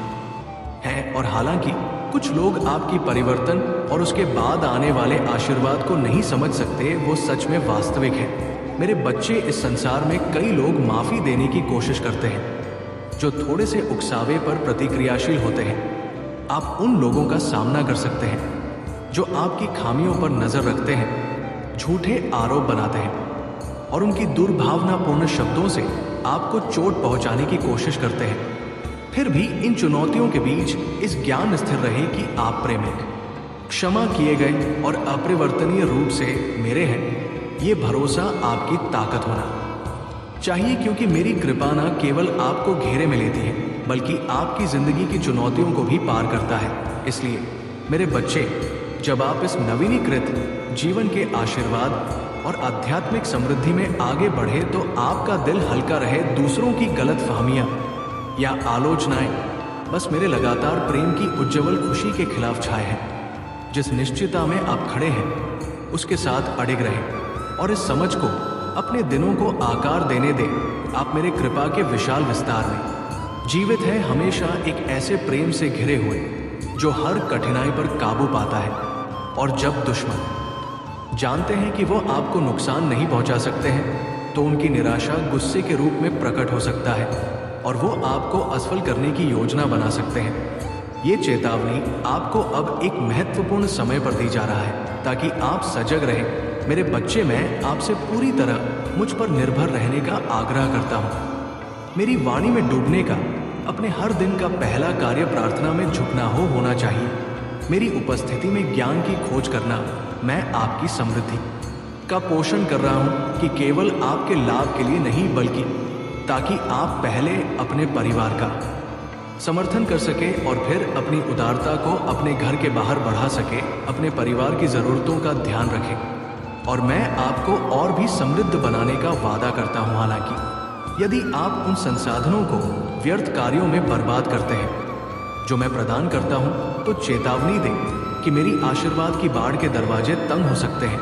[SPEAKER 1] है और हालांकि कुछ लोग आपकी परिवर्तन और उसके बाद आने वाले आशीर्वाद को नहीं समझ सकते, वो सच में वास्तविक है। मेरे बच्चे, इस संसार में कई लोग माफी देने की कोशिश करते हैं जो थोड़े से उकसावे पर प्रतिक्रियाशील होते हैं, आप उन लोगों का सामना कर सकते हैं जो आपकी खामियों पर नजर रखते हैं, झूठे आरोप बनाते हैं और उनकी दुर्भावनापूर्ण शब्दों से आपको चोट पहुंचाने की कोशिश करते हैं। फिर भी इन चुनौतियों के बीच इस ज्ञान स्थिर रहे कि आप प्रेमिक, क्षमा किए गए और अपरिवर्तनीय रूप से मेरे हैं। ये भरोसा आपकी ताकत होना चाहिए, क्योंकि मेरी कृपा न केवल आपको घेरे में लेती है बल्कि आपकी जिंदगी की चुनौतियों को भी पार करता है। इसलिए मेरे बच्चे, जब आप इस नवीनीकृत जीवन के आशीर्वाद और आध्यात्मिक समृद्धि में आगे बढ़े तो आपका दिल हल्का रहे। दूसरों की गलतफहमियां या आलोचनाएं बस मेरे लगातार प्रेम की उज्जवल खुशी के खिलाफ छाए हैं। जिस निश्चितता में आप खड़े हैं उसके साथ अड़िग रहें और इस समझ को अपने दिनों को आकार देने दें। आप मेरे कृपा के विशाल विस्तार में जीवित है, हमेशा एक ऐसे प्रेम से घिरे हुए जो हर कठिनाई पर काबू पाता है। और जब दुश्मन जानते हैं कि वो आपको नुकसान नहीं पहुंचा सकते हैं तो उनकी निराशा गुस्से के रूप में प्रकट हो सकता है और वो आपको असफल करने की योजना बना सकते हैं। ये चेतावनी आपको अब एक महत्वपूर्ण समय पर दी जा रहा है ताकि आप सजग रहें। मेरे बच्चे, मैं आपसे पूरी तरह मुझ पर निर्भर रहने का आग्रह करता हूँ। मेरी वाणी में डूबने का अपने हर दिन का पहला कार्य प्रार्थना में झुकना होना चाहिए। मेरी उपस्थिति में ज्ञान की खोज करना। मैं आपकी समृद्धि का पोषण कर रहा हूँ कि केवल आपके लाभ के लिए नहीं बल्कि ताकि आप पहले अपने परिवार का समर्थन कर सके और फिर अपनी उदारता को अपने घर के बाहर बढ़ा सके, अपने परिवार की ज़रूरतों का ध्यान रखें। और मैं आपको और भी समृद्ध बनाने का वादा करता हूँ। हालांकि यदि आप उन संसाधनों को व्यर्थ कार्यों में बर्बाद करते हैं जो मैं प्रदान करता हूँ तो चेतावनी दें कि मेरी आशीर्वाद की बाढ़ के दरवाजे तंग हो सकते हैं।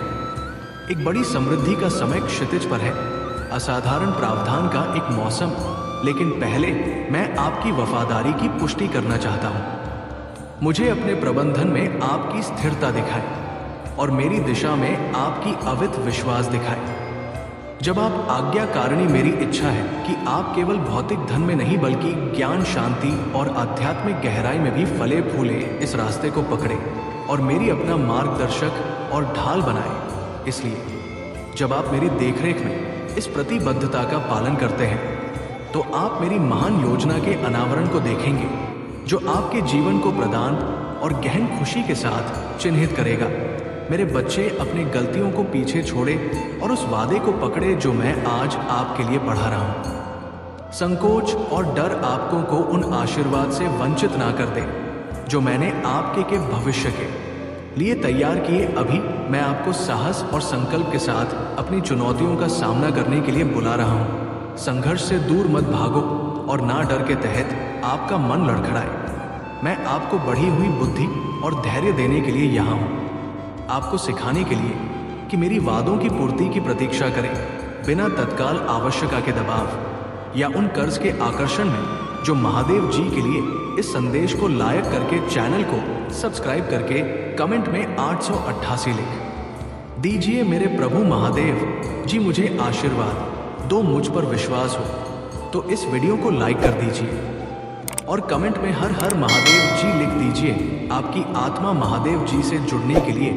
[SPEAKER 1] एक बड़ी समृद्धि का समय क्षितिज पर है, असाधारण प्रावधान का एक मौसम। लेकिन पहले मैं आपकी वफादारी की पुष्टि करना चाहता हूँ। मुझे अपने प्रबंधन में आपकी स्थिरता दिखाए और मेरी दिशा में आपकी अवित विश्वास दिखाए। जब आप आज्ञाकारिणी, मेरी इच्छा है कि आप केवल भौतिक धन में नहीं बल्कि ज्ञान, शांति और आध्यात्मिक गहराई में भी फले फूले इस रास्ते को पकड़े और मेरी अपना मार्गदर्शक और ढाल बनाए। इसलिए जब आप मेरी देखरेख में इस प्रतिबद्धता का पालन करते हैं तो आप मेरी महान योजना के अनावरण को देखेंगे जो आपके जीवन को प्रदान और गहन खुशी के साथ चिन्हित करेगा। मेरे बच्चे, अपनी गलतियों को पीछे छोड़े और उस वादे को पकड़े जो मैं आज आपके लिए बढ़ा रहा हूँ। संकोच और डर आपको को उन आशीर्वाद से वंचित ना कर दे जो मैंने आपके के भविष्य के लिए तैयार किए। अभी मैं आपको साहस और संकल्प के साथ अपनी चुनौतियों का सामना करने के लिए बुला रहा हूँ। संघर्ष से दूर मत भागो और ना डर के तहत आपका मन लड़खड़ाए। मैं आपको बढ़ी हुई बुद्धि और धैर्य देने के लिए यहाँ हूँ, आपको सिखाने के लिए कि मेरी वादों की पूर्ति की प्रतीक्षा करें बिना तत्काल आवश्यकता के दबाव या उन कर्ज के आकर्षण में जो महादेव जी के लिए इस संदेश को लायक करके चैनल को सब्सक्राइब करके कमेंट में 888 लिख दीजिए। मेरे प्रभु महादेव जी, मुझे आशीर्वाद दो, मुझ पर विश्वास हो तो इस वीडियो को लाइक कर दीजिए और कमेंट में हर हर महादेव जी लिख दीजिए। आपकी आत्मा महादेव जी से जुड़ने के लिए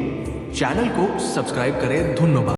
[SPEAKER 1] चैनल को सब्सक्राइब करें। धन्यवाद।